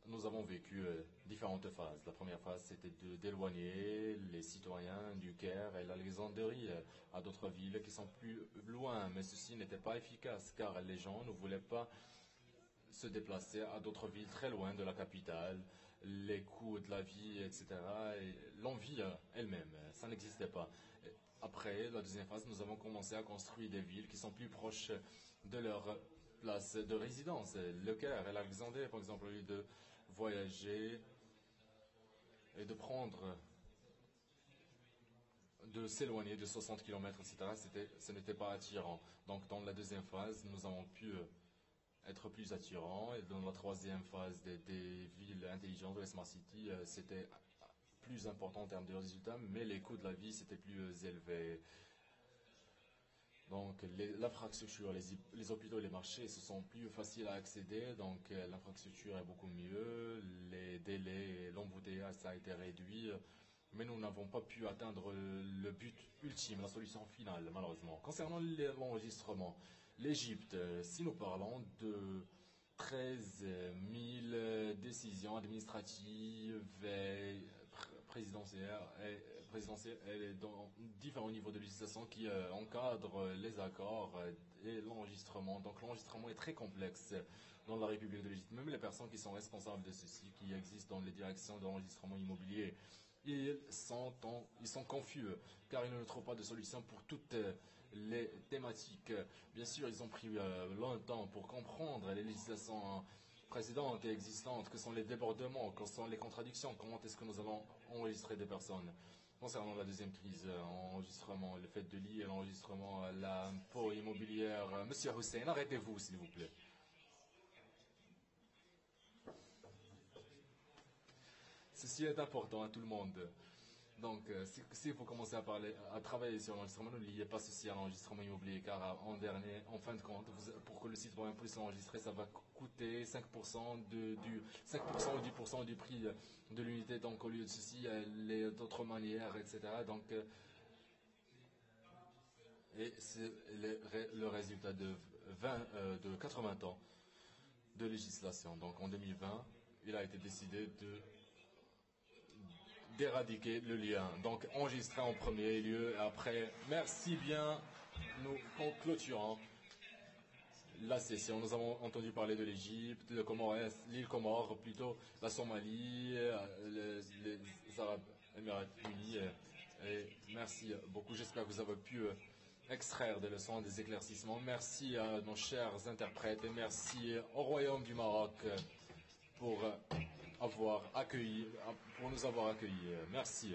Nous avons vécu différentes phases. La première phase, c'était d'éloigner les citoyens du Caire et l'Alexandrie à d'autres villes qui sont plus loin. Mais ceci n'était pas efficace car les gens ne voulaient pas se déplacer à d'autres villes très loin de la capitale. Les coûts de la vie, etc. Et l'envie elle-même, ça n'existait pas. après la deuxième phase, nous avons commencé à construire des villes qui sont plus proches de leur place de résidence. Le Caire et l'Alexandrie, par exemple, au lieu de voyager et de prendre, de s'éloigner de 60 km, etc., ce n'était pas attirant. Donc dans la deuxième phase, nous avons pu être plus attirants. Et dans la troisième phase des villes intelligentes, les Smart City, c'était plus important en termes de résultats, mais les coûts de la vie, c'était plus élevé. Donc l'infrastructure, les hôpitaux et les marchés, ce sont plus faciles à accéder, donc l'infrastructure est beaucoup mieux, les délais, l'embouteillage, ça a été réduit, mais nous n'avons pas pu atteindre le but ultime, la solution finale, malheureusement. Concernant l'enregistrement, l'Égypte, si nous parlons de 13 000 décisions administratives et présidentielles et dans différents niveaux de législation qui encadrent les accords et l'enregistrement. Donc l'enregistrement est très complexe dans la République de l'Égypte. Même les personnes qui sont responsables de ceci, qui existent dans les directions d'enregistrement immobilier, ils sont confus car ils ne trouvent pas de solution pour toutes les thématiques. Bien sûr, ils ont pris longtemps pour comprendre les législations précédentes et existantes, que sont les débordements, que sont les contradictions, comment est-ce que nous allons enregistrer des personnes. Concernant la deuxième crise, enregistrement, le fait de lier l'enregistrement à l'impôt immobilière. Monsieur Hussein, arrêtez-vous s'il vous plaît. Ceci est important à tout le monde. Donc, si vous commencez à travailler sur l'enregistrement, ne liez pas ceci à l'enregistrement immobilier, car en fin de compte, pour que le citoyen puisse l'enregistrer, ça va coûter 5% ou 10% du prix de l'unité. Donc, au lieu de ceci, d'autres manières, etc. Donc, et c'est le résultat de 80 ans de législation. Donc, en 2020, il a été décidé d'éradiquer le lien. Donc, enregistrer en premier lieu. Après, merci bien. Nous clôturons la session. Nous avons entendu parler de l'Égypte, l'île Comores, plutôt la Somalie, les Arabes Émirats Unis. Et merci beaucoup. J'espère que vous avez pu extraire des leçons, des éclaircissements. Merci à nos chers interprètes et merci au Royaume du Maroc pour nous avoir accueillis. Merci.